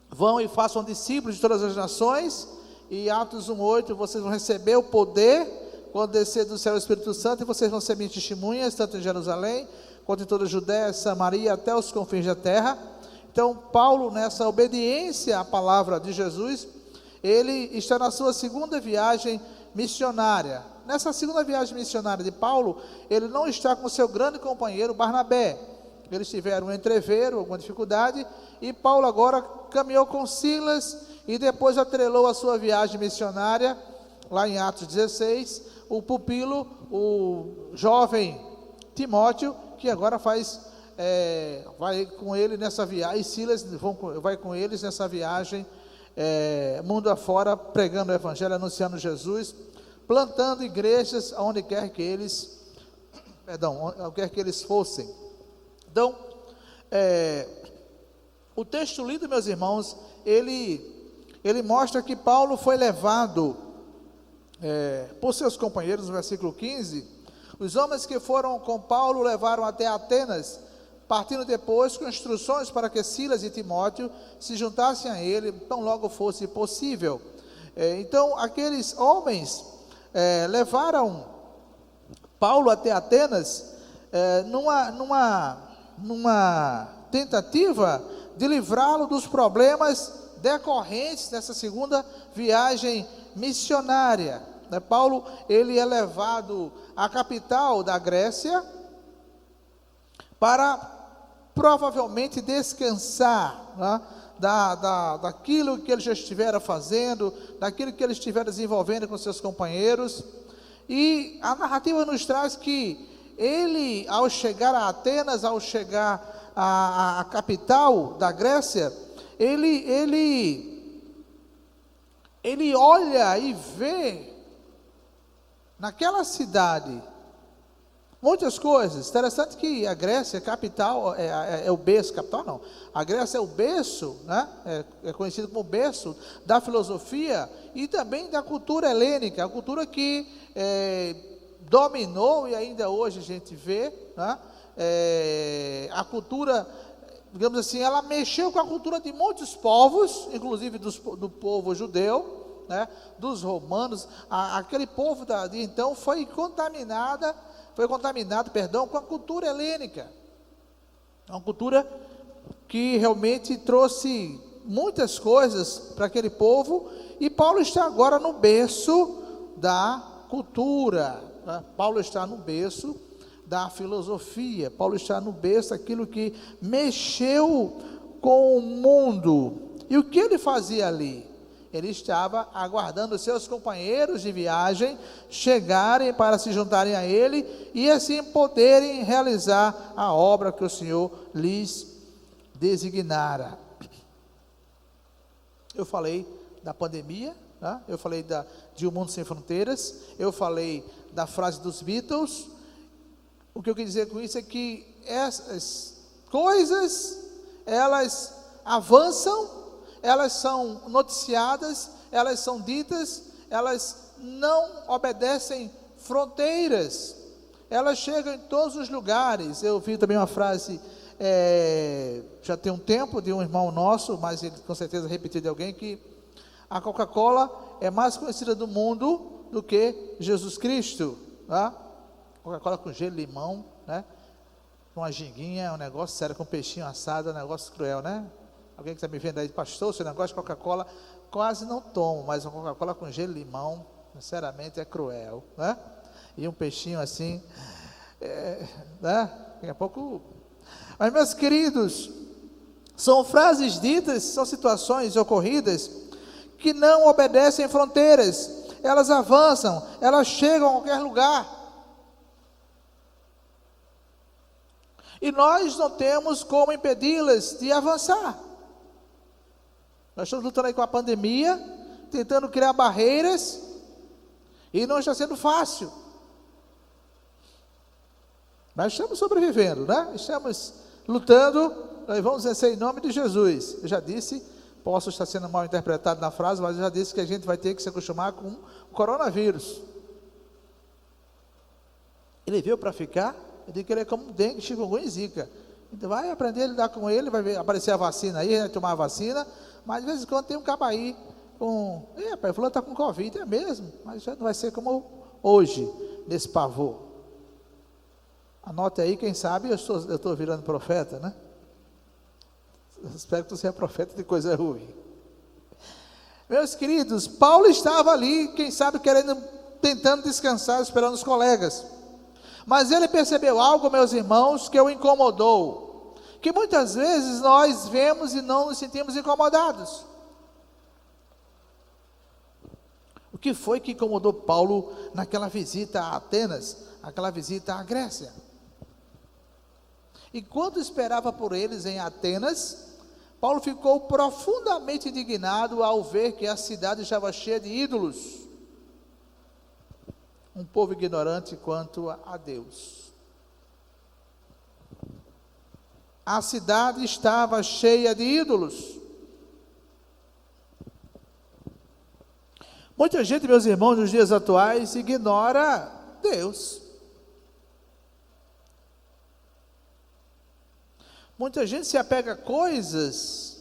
vão e façam discípulos de todas as nações. E Atos 1, 8, vocês vão receber o poder quando descer do céu o Espírito Santo, e vocês vão ser minhas testemunhas, tanto em Jerusalém, quanto em toda a Judéia, Samaria, até os confins da terra. Então, Paulo, nessa obediência à palavra de Jesus, ele está na sua segunda viagem missionária. Nessa segunda viagem missionária de Paulo, ele não está com seu grande companheiro Barnabé. Eles tiveram um entrevero, alguma dificuldade, e Paulo agora caminhou com Silas e depois atrelou a sua viagem missionária, lá em Atos 16, o pupilo, o jovem Timóteo, que agora vai com ele nessa viagem, e Silas vai com eles nessa viagem, mundo afora, pregando o evangelho, anunciando Jesus, plantando igrejas onde quer que eles fossem. Então, o texto lido, meus irmãos, ele mostra que Paulo foi levado por seus companheiros, no versículo 15, os homens que foram com Paulo levaram até Atenas, partindo depois com instruções para que Silas e Timóteo se juntassem a ele, tão logo fosse possível. Então, aqueles homens levaram Paulo até Atenas, numa tentativa de livrá-lo dos problemas decorrentes dessa segunda viagem missionária. Paulo, ele é levado à capital da Grécia para provavelmente descansar, né, daquilo que ele já estivera fazendo, daquilo que ele estivera desenvolvendo com seus companheiros. E a narrativa nos traz que ele, ao chegar a Atenas, ao chegar à capital da Grécia, ele olha e vê naquela cidade muitas coisas. Interessante que a Grécia, capital, é o berço, capital não, a Grécia é o berço, né? É conhecido como o berço da filosofia e também da cultura helênica, a cultura que dominou e ainda hoje a gente vê, né? A cultura, digamos assim, ela mexeu com a cultura de muitos povos, inclusive do povo judeu, né? Dos romanos. Aquele povo de então foi contaminado com a cultura helênica, uma cultura que realmente trouxe muitas coisas para aquele povo, e Paulo está agora no berço da cultura, né? Paulo está no berço da filosofia, Paulo está no berço daquilo que mexeu com o mundo. E o que ele fazia ali? Ele estava aguardando seus companheiros de viagem chegarem para se juntarem a ele e assim poderem realizar a obra que o Senhor lhes designara. Eu falei da pandemia, né? Eu falei de Um Mundo Sem Fronteiras, eu falei da frase dos Beatles. O que eu quis dizer com isso é que essas coisas, elas avançam, elas são noticiadas, elas são ditas, elas não obedecem fronteiras, elas chegam em todos os lugares. Eu vi também uma frase, já tem um tempo, de um irmão nosso, mas ele com certeza repetiu de alguém, que a Coca-Cola é mais conhecida do mundo do que Jesus Cristo, tá? Coca-Cola com gelo, limão, né? Uma ginguinha, um negócio sério, com peixinho assado, é um negócio cruel, né? Alguém que está me vendo aí, pastor, seu negócio de Coca-Cola, quase não tomo, mas uma Coca-Cola com gelo e limão, sinceramente, é cruel, né? E um peixinho assim, né? Daqui a pouco. Mas, meus queridos, são frases ditas, são situações ocorridas que não obedecem fronteiras, elas avançam, elas chegam a qualquer lugar. E nós não temos como impedi-las de avançar. Nós estamos lutando aí com a pandemia, tentando criar barreiras, e não está sendo fácil. Mas estamos sobrevivendo, né? Estamos lutando, nós vamos vencer em nome de Jesus. Eu já disse, posso estar sendo mal interpretado na frase, mas eu já disse que a gente vai ter que se acostumar com o coronavírus. Ele veio para ficar. Eu digo que ele é como dengue, chikungunya e zika. Então vai aprender a lidar com ele, vai aparecer a vacina aí, vai tomar a vacina, mas de vez em quando tem um cabo aí com... Pai, fulano está com Covid, é mesmo, mas já não vai ser como hoje, nesse pavor. Anote aí, quem sabe eu estou virando profeta, né? Espero que tu seja profeta de coisa ruim. Meus queridos, Paulo estava ali, quem sabe tentando descansar, esperando os colegas. Mas ele percebeu algo, meus irmãos, que o incomodou, que muitas vezes nós vemos e não nos sentimos incomodados. O que foi que incomodou Paulo naquela visita a Atenas, aquela visita à Grécia? Enquanto esperava por eles em Atenas, Paulo ficou profundamente indignado ao ver que a cidade estava cheia de ídolos. Um povo ignorante quanto a Deus. A cidade estava cheia de ídolos. Muita gente, meus irmãos, nos dias atuais, ignora Deus. Muita gente se apega a coisas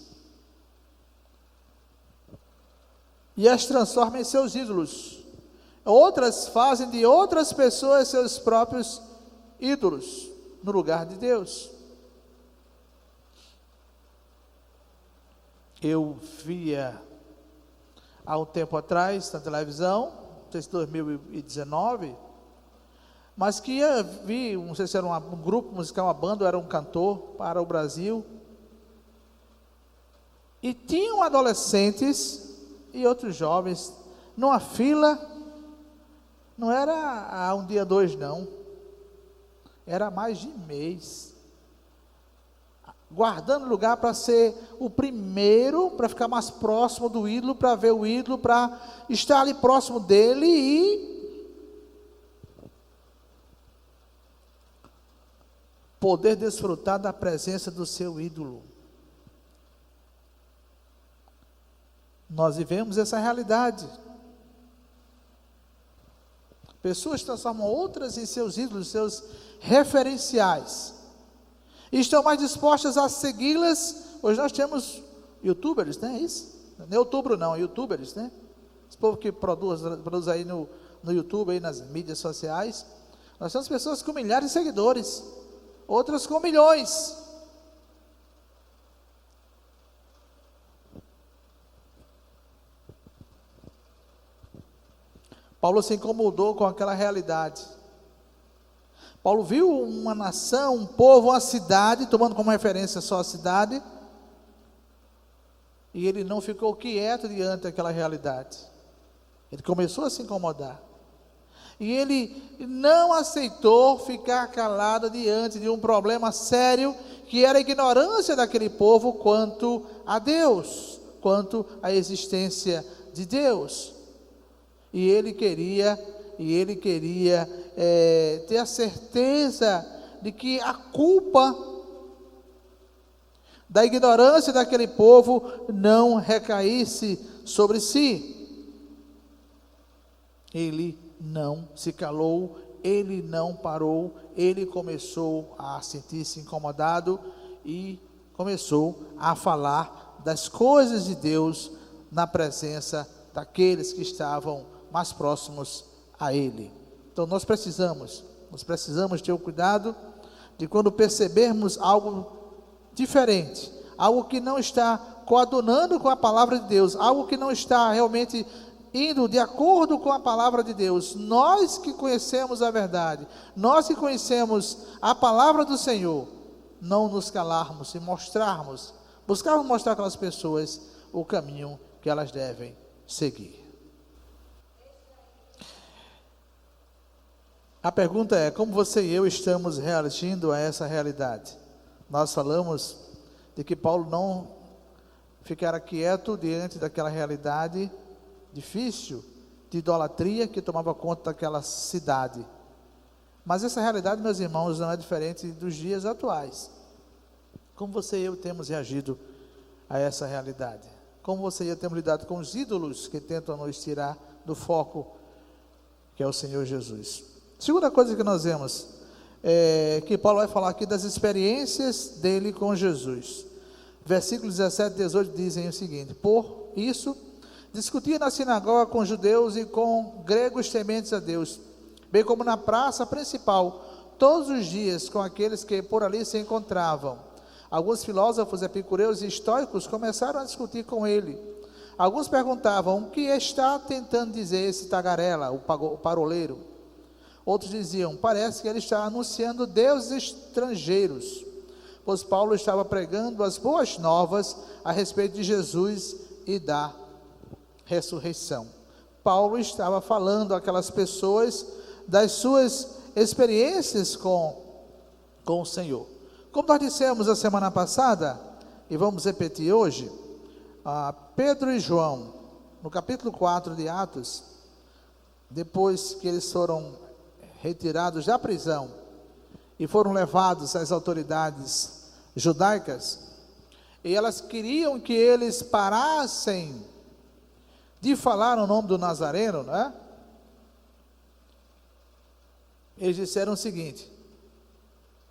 e as transforma em seus ídolos. Outras fazem de outras pessoas seus próprios ídolos, no lugar de Deus. Eu via há um tempo atrás na televisão, não sei se 2019, mas que vi, não sei se era um grupo musical, uma banda, ou era um cantor para o Brasil, e tinham adolescentes e outros jovens numa fila. Não era um dia, dois, não, era mais de mês, guardando lugar para ser o primeiro, para ficar mais próximo do ídolo, para ver o ídolo, para estar ali próximo dele e poder desfrutar da presença do seu ídolo. Nós vivemos essa realidade. Pessoas transformam outras em seus ídolos, seus referenciais, e estão mais dispostas a segui-las. Hoje nós temos youtubers, né? Isso? Não é outubro não, youtubers, né? Esse povo que produz aí no YouTube, aí nas mídias sociais. Nós temos pessoas com milhares de seguidores, outras com milhões. Paulo se incomodou com aquela realidade. Paulo viu uma nação, um povo, uma cidade, tomando como referência só a cidade, e ele não ficou quieto diante daquela realidade. Ele começou a se incomodar. E ele não aceitou ficar calado diante de um problema sério, que era a ignorância daquele povo quanto a Deus, quanto à existência de Deus. E ele queria ter a certeza de que a culpa da ignorância daquele povo não recaísse sobre si. Ele não se calou, ele não parou, ele começou a sentir-se incomodado e começou a falar das coisas de Deus na presença daqueles que estavam mais próximos a ele. Então nós precisamos ter o cuidado de, quando percebermos algo diferente, algo que não está coadunando com a palavra de Deus, algo que não está realmente indo de acordo com a palavra de Deus, nós que conhecemos a verdade, nós que conhecemos a palavra do Senhor, não nos calarmos e buscarmos mostrar àquelas pessoas o caminho que elas devem seguir. A pergunta é: como você e eu estamos reagindo a essa realidade? Nós falamos de que Paulo não ficara quieto diante daquela realidade difícil de idolatria que tomava conta daquela cidade. Mas essa realidade, meus irmãos, não é diferente dos dias atuais. Como você e eu temos reagido a essa realidade? Como você e eu temos lidado com os ídolos que tentam nos tirar do foco, que é o Senhor Jesus? Segunda coisa que nós vemos, que Paulo vai falar aqui das experiências dele com Jesus. Versículos 17 e 18 dizem o seguinte: por isso, discutia na sinagoga com judeus e com gregos tementes a Deus, bem como na praça principal, todos os dias com aqueles que por ali se encontravam. Alguns filósofos, epicureus e estoicos começaram a discutir com ele. Alguns perguntavam: o que está tentando dizer esse tagarela, o paroleiro? Outros diziam: parece que ele está anunciando deuses estrangeiros. pois Paulo estava pregando as boas novas a respeito de Jesus e da ressurreição. Paulo estava falando àquelas pessoas das suas experiências com o Senhor. Como nós dissemos a semana passada, e vamos repetir hoje, Pedro e João, no capítulo 4 de Atos, depois que eles foram retirados da prisão e foram levados às autoridades judaicas, e elas queriam que eles parassem de falar o nome do Nazareno, né? Eles disseram o seguinte: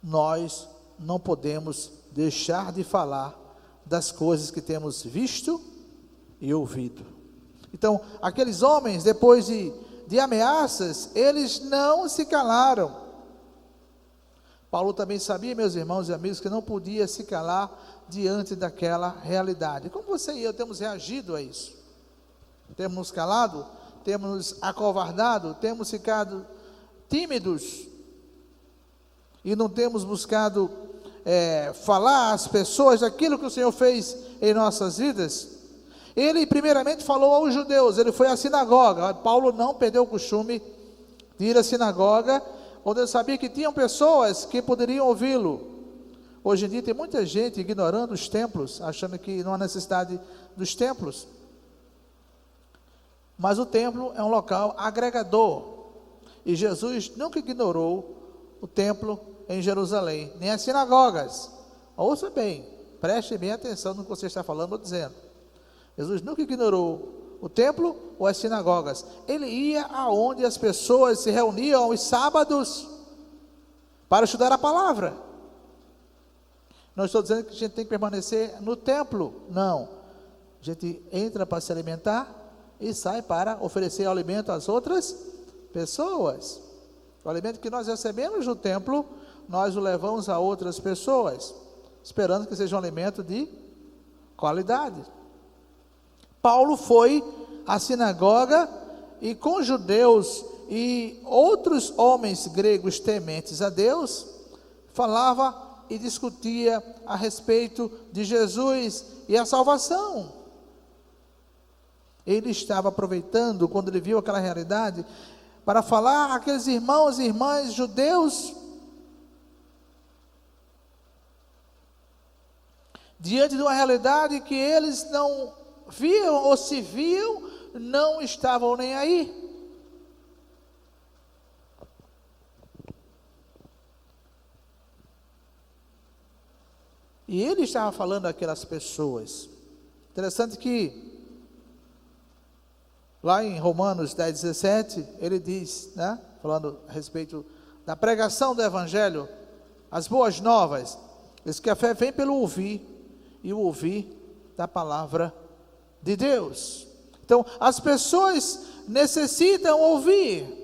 nós não podemos deixar de falar das coisas que temos visto e ouvido. Então, aqueles homens, depois de ameaças, eles não se calaram. Paulo também sabia, meus irmãos e amigos, que não podia se calar diante daquela realidade. Como você e eu temos reagido a isso? Temos nos calado? Temos nos acovardado? Temos ficado tímidos? E não temos buscado falar às pessoas daquilo que o Senhor fez em nossas vidas? Ele primeiramente falou aos judeus, ele foi à sinagoga. Paulo não perdeu o costume de ir à sinagoga, onde ele sabia que tinham pessoas que poderiam ouvi-lo. Hoje em dia tem muita gente ignorando os templos, achando que não há necessidade dos templos. Mas o templo é um local agregador, e Jesus nunca ignorou o templo em Jerusalém, nem as sinagogas. Ouça bem, preste bem atenção no que você está falando ou dizendo. Jesus nunca ignorou o templo ou as sinagogas. Ele ia aonde as pessoas se reuniam aos sábados para estudar a palavra. Não estou dizendo que a gente tem que permanecer no templo, não. A gente entra para se alimentar e sai para oferecer alimento às outras pessoas. O alimento que nós recebemos no templo, nós o levamos a outras pessoas, esperando que seja um alimento de qualidade. Paulo foi à sinagoga e com judeus e outros homens gregos tementes a Deus, falava e discutia a respeito de Jesus e a salvação. Ele estava aproveitando, quando ele viu aquela realidade, para falar àqueles irmãos e irmãs judeus, diante de uma realidade que eles não viam, ou se viam, não estavam nem aí. E ele estava falando àquelas pessoas. Interessante que lá em Romanos 10:17, ele diz, né, falando a respeito da pregação do Evangelho, as boas novas, diz que a fé vem pelo ouvir, e o ouvir da palavra de Deus. Então, as pessoas necessitam ouvir.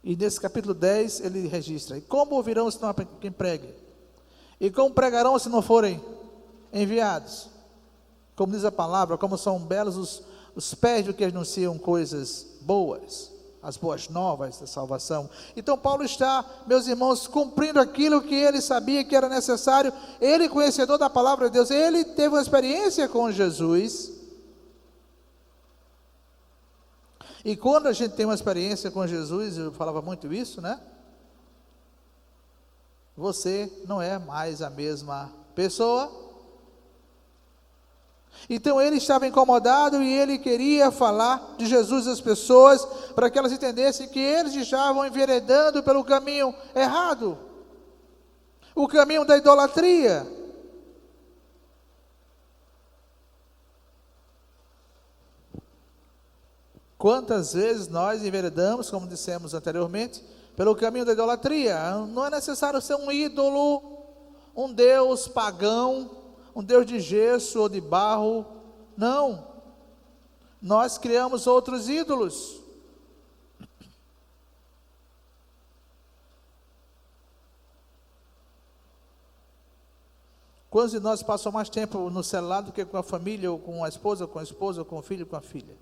E nesse capítulo 10, ele registra: e como ouvirão se não há quem pregue? E como pregarão se não forem enviados? Como diz a palavra, como são belos os pés do que anunciam coisas boas, as boas novas da salvação. Então Paulo está, meus irmãos, cumprindo aquilo que ele sabia que era necessário. Ele, conhecedor da palavra de Deus, ele teve uma experiência com Jesus. E quando a gente tem uma experiência com Jesus, eu falava muito isso, né? Você não é mais a mesma pessoa. Então ele estava incomodado e ele queria falar de Jesus às pessoas, para que elas entendessem que eles estavam enveredando pelo caminho errado, o caminho da idolatria. Quantas vezes nós enveredamos, como dissemos anteriormente, pelo caminho da idolatria? Não é necessário ser um ídolo, um deus pagão, um deus de gesso ou de barro. Não. Nós criamos outros ídolos. Quantos de nós passam mais tempo no celular do que com a família, ou com a esposa, ou com o filho, com a filha?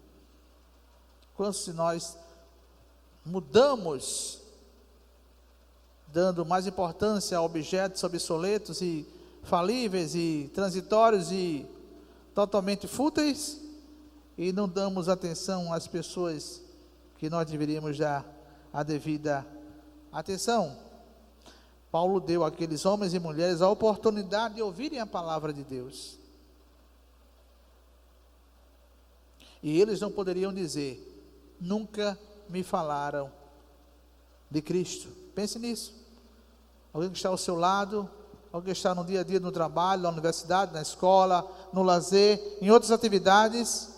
Quantos de nós mudamos dando mais importância a objetos obsoletos e falíveis e transitórios e totalmente fúteis, e não damos atenção às pessoas que nós deveríamos dar a devida atenção. Paulo deu àqueles homens e mulheres a oportunidade de ouvirem a palavra de Deus. E eles não poderiam dizer: nunca me falaram de Cristo. Pense nisso. Alguém que está ao seu lado, alguém que está no dia a dia, no trabalho, na universidade, na escola, no lazer, em outras atividades,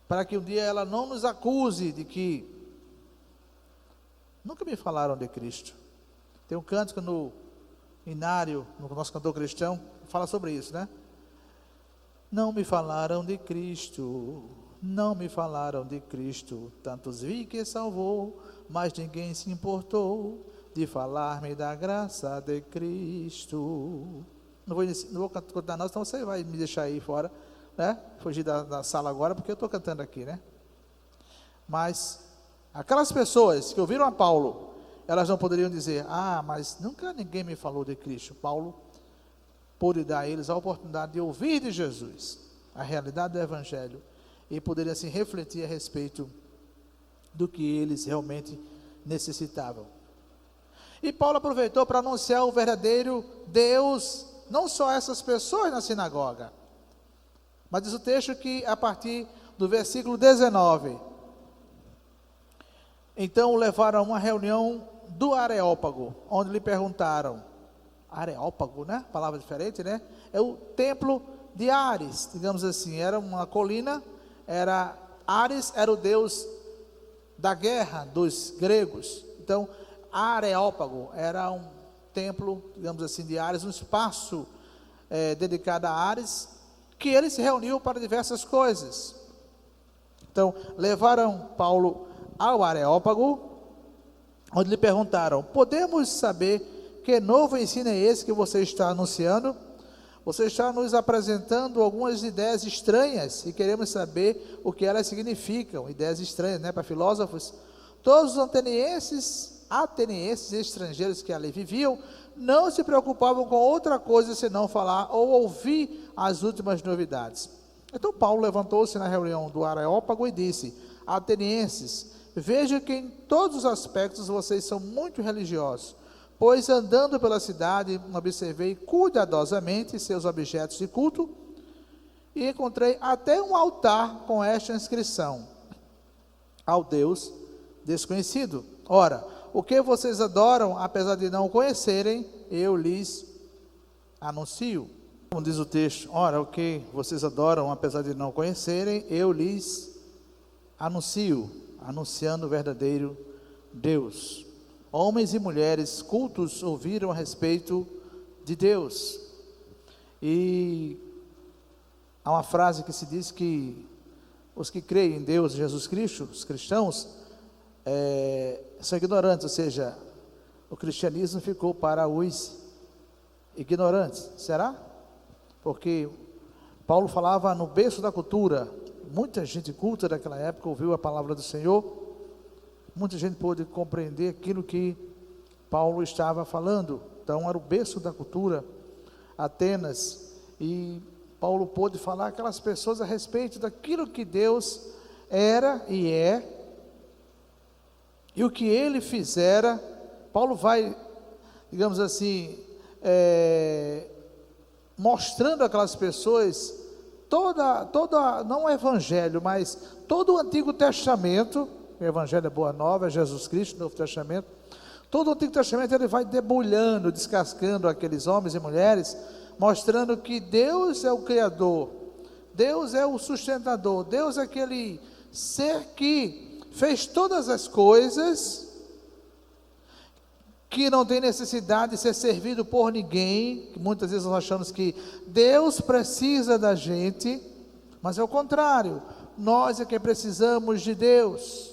para que um dia ela não nos acuse de que nunca me falaram de Cristo. Tem um cântico no Inário, no nosso cantor cristão, fala sobre isso, né? Não me falaram de Cristo, não me falaram de Cristo, tantos vi que salvou, mas ninguém se importou de falar-me da graça de Cristo. Não vou cantar não, senão você vai me deixar aí fora, né? Fugir da sala agora, porque eu estou cantando aqui, né? Mas aquelas pessoas que ouviram a Paulo, elas não poderiam dizer: ah, mas nunca ninguém me falou de Cristo. Paulo pôde dar a eles a oportunidade de ouvir de Jesus, a realidade do Evangelho, e poderem assim refletir a respeito do que eles realmente necessitavam. E Paulo aproveitou para anunciar o verdadeiro Deus, não só a essas pessoas na sinagoga, mas diz o texto que a partir do versículo 19, então o levaram a uma reunião do Areópago, onde lhe perguntaram, Areópago, né? Palavra diferente, né? É o templo de Ares, digamos assim, era uma colina, Ares era o deus da guerra dos gregos. Então, Areópago era um templo, digamos assim, de Ares, um espaço dedicado a Ares, que ele se reuniu para diversas coisas. Então, levaram Paulo ao Areópago, onde lhe perguntaram: podemos saber que novo ensino é esse que você está anunciando? Você está nos apresentando algumas ideias estranhas e queremos saber o que elas significam. Ideias estranhas, né, para filósofos. Todos os atenienses e estrangeiros que ali viviam não se preocupavam com outra coisa senão falar ou ouvir as últimas novidades. Então Paulo levantou-se na reunião do Areópago e disse: atenienses, vejo que em todos os aspectos vocês são muito religiosos, pois andando pela cidade observei cuidadosamente seus objetos de culto e encontrei até um altar com esta inscrição: ao Deus desconhecido. Ora, o que vocês adoram, apesar de não o conhecerem, eu lhes anuncio. Como diz o texto, ora, o que vocês adoram, apesar de não conhecerem, eu lhes anuncio, anunciando o verdadeiro Deus. Homens e mulheres cultos ouviram a respeito de Deus. E há uma frase que se diz que os que creem em Deus, Jesus Cristo, os cristãos, são ignorantes, ou seja, o cristianismo ficou para os ignorantes. Será? Porque Paulo falava no berço da cultura, muita gente culta daquela época ouviu a palavra do Senhor. Muita gente pôde compreender aquilo que Paulo estava falando. Então era o berço da cultura, Atenas, e Paulo pôde falar aquelas pessoas a respeito daquilo que Deus era e é, e o que ele fizera. Paulo vai, digamos assim, mostrando aquelas pessoas toda, não o evangelho, mas todo o Antigo Testamento. O Evangelho é Boa Nova, é Jesus Cristo, Novo Testamento. Todo o Antigo Testamento ele vai debulhando, descascando aqueles homens e mulheres, mostrando que Deus é o Criador, Deus é o sustentador, Deus é aquele ser que fez todas as coisas, que não tem necessidade de ser servido por ninguém. Muitas vezes nós achamos que Deus precisa da gente, mas é o contrário, nós é que precisamos de Deus.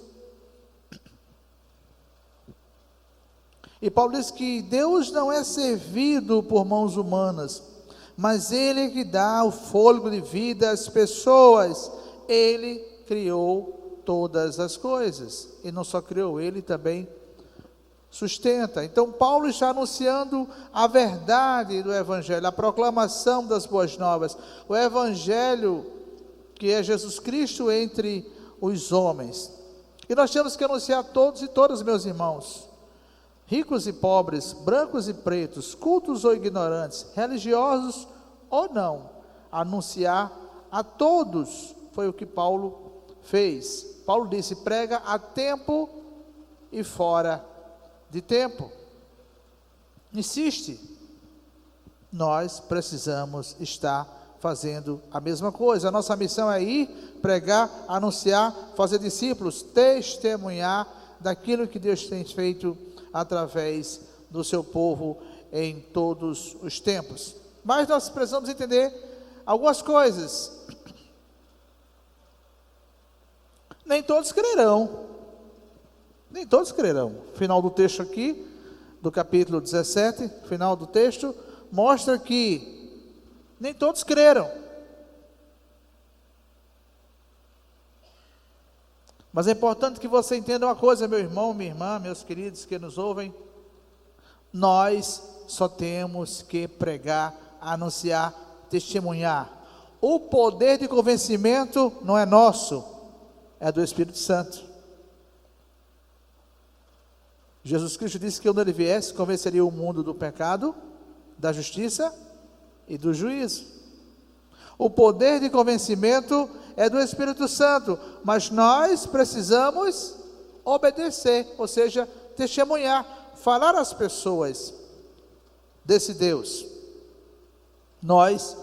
E Paulo diz que Deus não é servido por mãos humanas, mas Ele é que dá o fôlego de vida às pessoas. Ele criou todas as coisas, e não só criou, Ele também sustenta. Então Paulo está anunciando a verdade do Evangelho, a proclamação das boas novas, o Evangelho que é Jesus Cristo entre os homens. E nós temos que anunciar a todos e todas, meus irmãos, ricos e pobres, brancos e pretos, cultos ou ignorantes, religiosos ou não, anunciar a todos. Foi o que Paulo fez. Paulo disse: prega a tempo e fora de tempo. Insiste. Nós precisamos estar fazendo a mesma coisa. A nossa missão é ir, pregar, anunciar, fazer discípulos, testemunhar daquilo que Deus tem feito através do seu povo em todos os tempos. Mas nós precisamos entender algumas coisas. Nem todos crerão. Nem todos crerão. Final do texto aqui, do capítulo 17, final do texto, mostra que nem todos creram. Mas é importante que você entenda uma coisa, meu irmão, minha irmã, meus queridos que nos ouvem. Nós só temos que pregar, anunciar, testemunhar. O poder de convencimento não é nosso, é do Espírito Santo. Jesus Cristo disse que quando ele viesse, convenceria o mundo do pecado, da justiça e do juízo. O poder de convencimento é do Espírito Santo, mas nós precisamos obedecer, ou seja, testemunhar, falar às pessoas desse Deus. Nós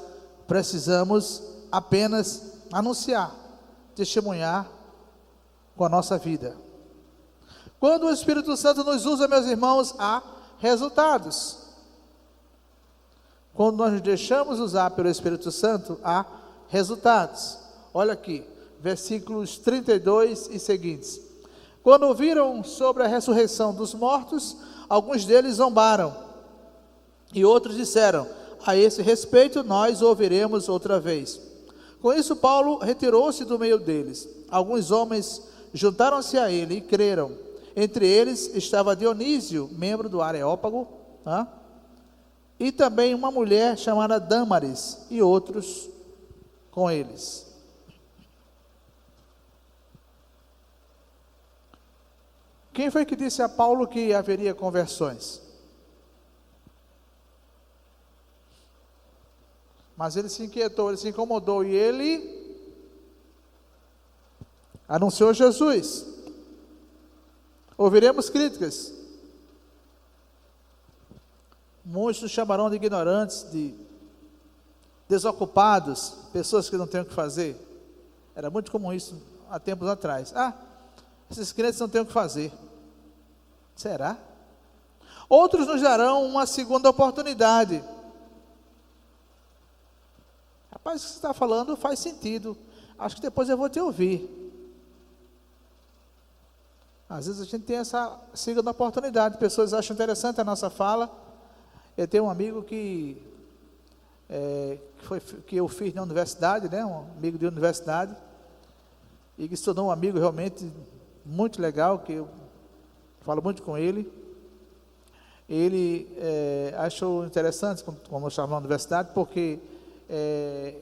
precisamos apenas anunciar, testemunhar com a nossa vida. Quando o Espírito Santo nos usa, meus irmãos, há resultados. Quando nós nos deixamos usar pelo Espírito Santo, há resultados. Olha aqui, versículos 32 e seguintes. Quando ouviram sobre a ressurreição dos mortos, alguns deles zombaram, e outros disseram: a esse respeito nós ouviremos outra vez. Com isso Paulo retirou-se do meio deles. Alguns homens juntaram-se a ele e creram. Entre eles estava Dionísio, membro do Areópago, e também uma mulher chamada Dâmaris, e outros com eles. Quem foi que disse a Paulo que haveria conversões? Mas ele se inquietou, ele se incomodou, e ele anunciou Jesus. Ouviremos críticas. Muitos nos chamarão de ignorantes, de desocupados, pessoas que não têm o que fazer. Era muito comum isso há tempos atrás. Esses crentes não têm o que fazer. Será? Outros nos darão uma segunda oportunidade. Rapaz, o que você está falando faz sentido. Acho que depois eu vou te ouvir. Às vezes a gente tem essa segunda oportunidade. Pessoas acham interessante a nossa fala. Eu tenho um amigo que eu fiz na universidade, né? Um amigo de universidade, e que se tornou um amigo realmente muito legal, que eu falo muito com ele. Ele achou interessante quando eu estava na universidade, porque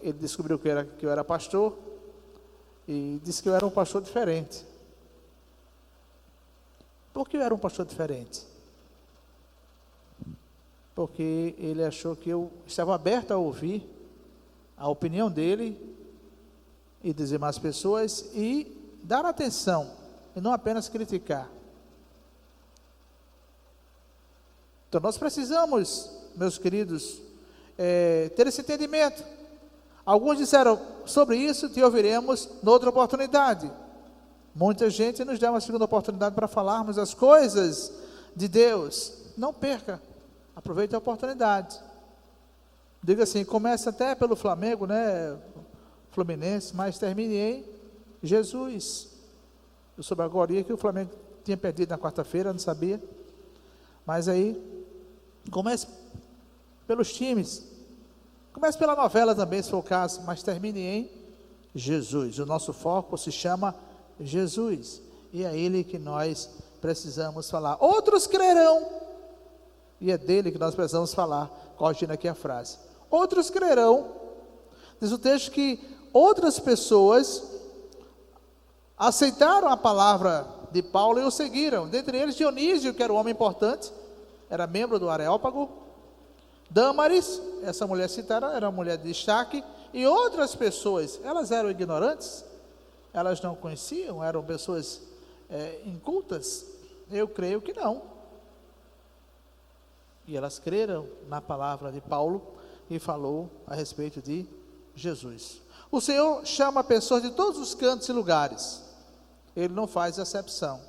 ele descobriu que eu era pastor, e disse que eu era um pastor diferente. Por que eu era um pastor diferente? Porque ele achou que eu estava aberto a ouvir a opinião dele e das demais pessoas e dar atenção, e não apenas criticar. Então nós precisamos, meus queridos, ter esse entendimento. Alguns disseram: sobre isso te ouviremos noutra oportunidade. Muita gente nos dá uma segunda oportunidade para falarmos as coisas de Deus. Não perca, aproveite a oportunidade. Diga assim: começa até pelo Flamengo, né? Fluminense, mas termine em Jesus. Eu soube agora que o Flamengo tinha perdido na quarta-feira, não sabia. Mas aí, comece pelos times. Comece pela novela também, se for o caso, mas termine em Jesus. O nosso foco se chama Jesus, e é Ele que nós precisamos falar. Outros crerão, e é dele que nós precisamos falar, corrigindo aqui a frase. Outros crerão, diz o texto que outras pessoas aceitaram a palavra de Paulo e o seguiram. Dentre eles Dionísio, que era um homem importante, era membro do Areópago. Dâmaris, essa mulher citada, era uma mulher de destaque. E outras pessoas, elas eram ignorantes? Elas não conheciam? Eram pessoas incultas? Eu creio que não. E elas creram na palavra de Paulo e falou a respeito de Jesus. O Senhor chama pessoas de todos os cantos e lugares. Ele não faz acepção.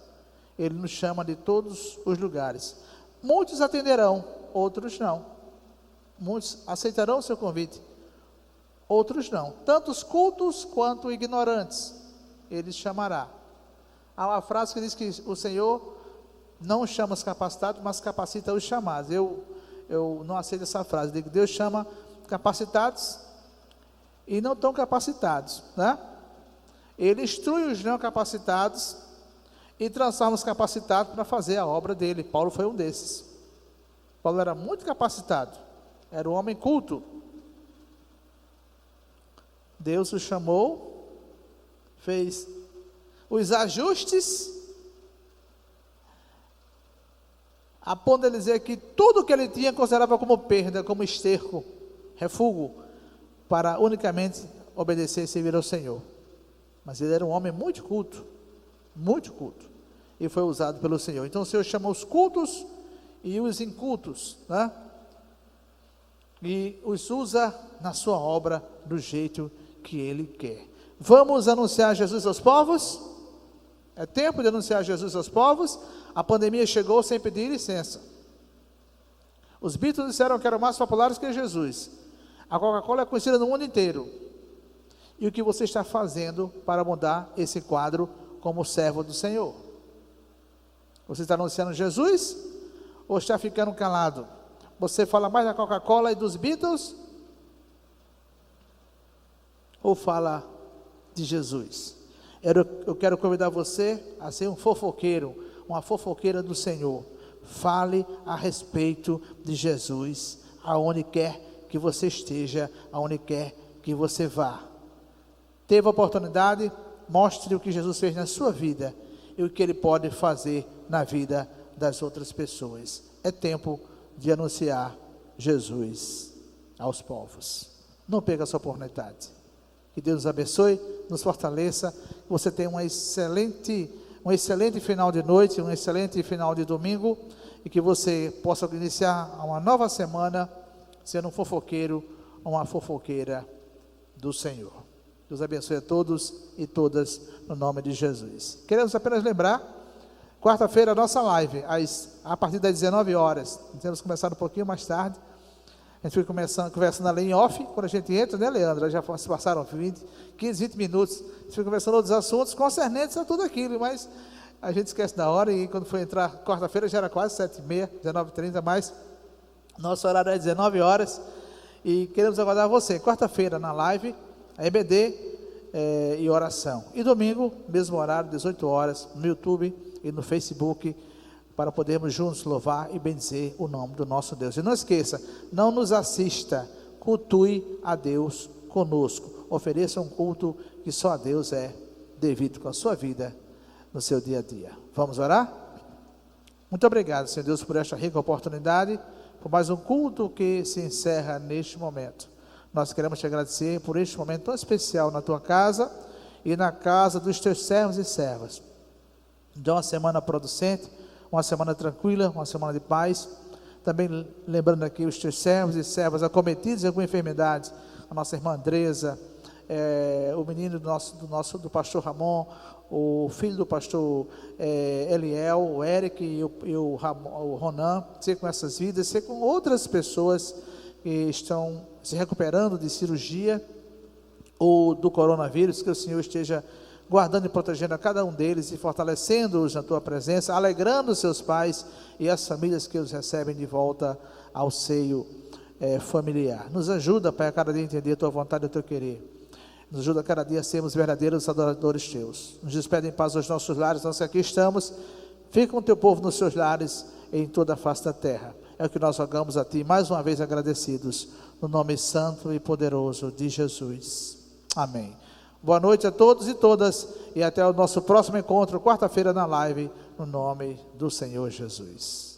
Ele nos chama de todos os lugares. Muitos atenderão, outros não. Muitos aceitarão o seu convite, outros não. Tanto os cultos quanto ignorantes, Ele chamará. Há uma frase que diz que o Senhor não chama os capacitados, mas capacita os chamados. Eu não aceito essa frase. Eu digo, Deus chama capacitados e não tão capacitados, né? Ele instrui os não capacitados e transforma os capacitados para fazer a obra dele. Paulo foi um desses. Paulo era muito capacitado, era um homem culto. Deus o chamou, fez os ajustes, a ponto de dizer que tudo que ele tinha considerava como perda, como esterco, refúgio, para unicamente obedecer e servir ao Senhor. Mas ele era um homem muito culto, e foi usado pelo Senhor. Então o Senhor chama os cultos e os incultos, né? E os usa na sua obra do jeito que Ele quer. Vamos anunciar Jesus aos povos? É tempo de anunciar Jesus aos povos. A pandemia chegou sem pedir licença. Os Beatles disseram que eram mais populares que Jesus. A Coca-Cola é conhecida no mundo inteiro. E o que você está fazendo para mudar esse quadro como servo do Senhor? Você está anunciando Jesus ou está ficando calado? Você fala mais da Coca-Cola e dos Beatles? Ou fala de Jesus? Eu quero convidar você a ser um fofoqueiro, uma fofoqueira do Senhor. Fale a respeito de Jesus, aonde quer que você esteja, aonde quer que você vá. Teve a oportunidade, mostre o que Jesus fez na sua vida e o que Ele pode fazer na vida das outras pessoas. É tempo de anunciar Jesus aos povos. Não perca essa oportunidade. Que Deus nos abençoe, nos fortaleça, que você tenha um excelente final de noite, um excelente final de domingo, e que você possa iniciar uma nova semana sendo um fofoqueiro, uma fofoqueira do Senhor. Deus abençoe a todos e todas, no nome de Jesus. Queremos apenas lembrar, quarta-feira a nossa live, a partir das 19 horas. Temos começado um pouquinho mais tarde. A gente foi conversando ali em off, quando a gente entra, né, Leandro? Já se passaram 15, 20 minutos. A gente foi conversando outros assuntos concernentes a tudo aquilo, mas a gente esquece da hora, e quando foi entrar quarta-feira já era quase 7h30, 19h30, mas nosso horário é 19 horas. E queremos aguardar você, quarta-feira na live, a EBD e oração. E domingo, mesmo horário, 18 horas, no YouTube e no Facebook, para podermos juntos louvar e bendizer o nome do nosso Deus. E não esqueça, não nos assista, cultue a Deus conosco. Ofereça um culto que só a Deus é devido com a sua vida no seu dia a dia. Vamos orar? Muito obrigado, Senhor Deus, por esta rica oportunidade, por mais um culto que se encerra neste momento. Nós queremos te agradecer por este momento tão especial na tua casa e na casa dos teus servos e servas. De uma semana producente, uma semana tranquila, uma semana de paz. Também lembrando aqui os teus servos e servas acometidos com enfermidades, a nossa irmã Andresa, o menino do pastor Ramon, o filho do pastor Eliel, o Eric e o Ronan, ser com essas vidas, ser com outras pessoas que estão se recuperando de cirurgia ou do coronavírus, que o Senhor esteja guardando e protegendo a cada um deles e fortalecendo-os na tua presença, alegrando os seus pais e as famílias que os recebem de volta ao seio familiar. Nos ajuda, Pai, a cada dia entender a tua vontade e o teu querer. Nos ajuda a cada dia a sermos verdadeiros adoradores teus. Nos despede em paz aos nossos lares, nós que aqui estamos. Fica com o teu povo nos seus lares, em toda a face da terra. É o que nós rogamos a Ti, mais uma vez agradecidos, no nome santo e poderoso de Jesus. Amém. Boa noite a todos e todas, e até o nosso próximo encontro, quarta-feira na live, no nome do Senhor Jesus.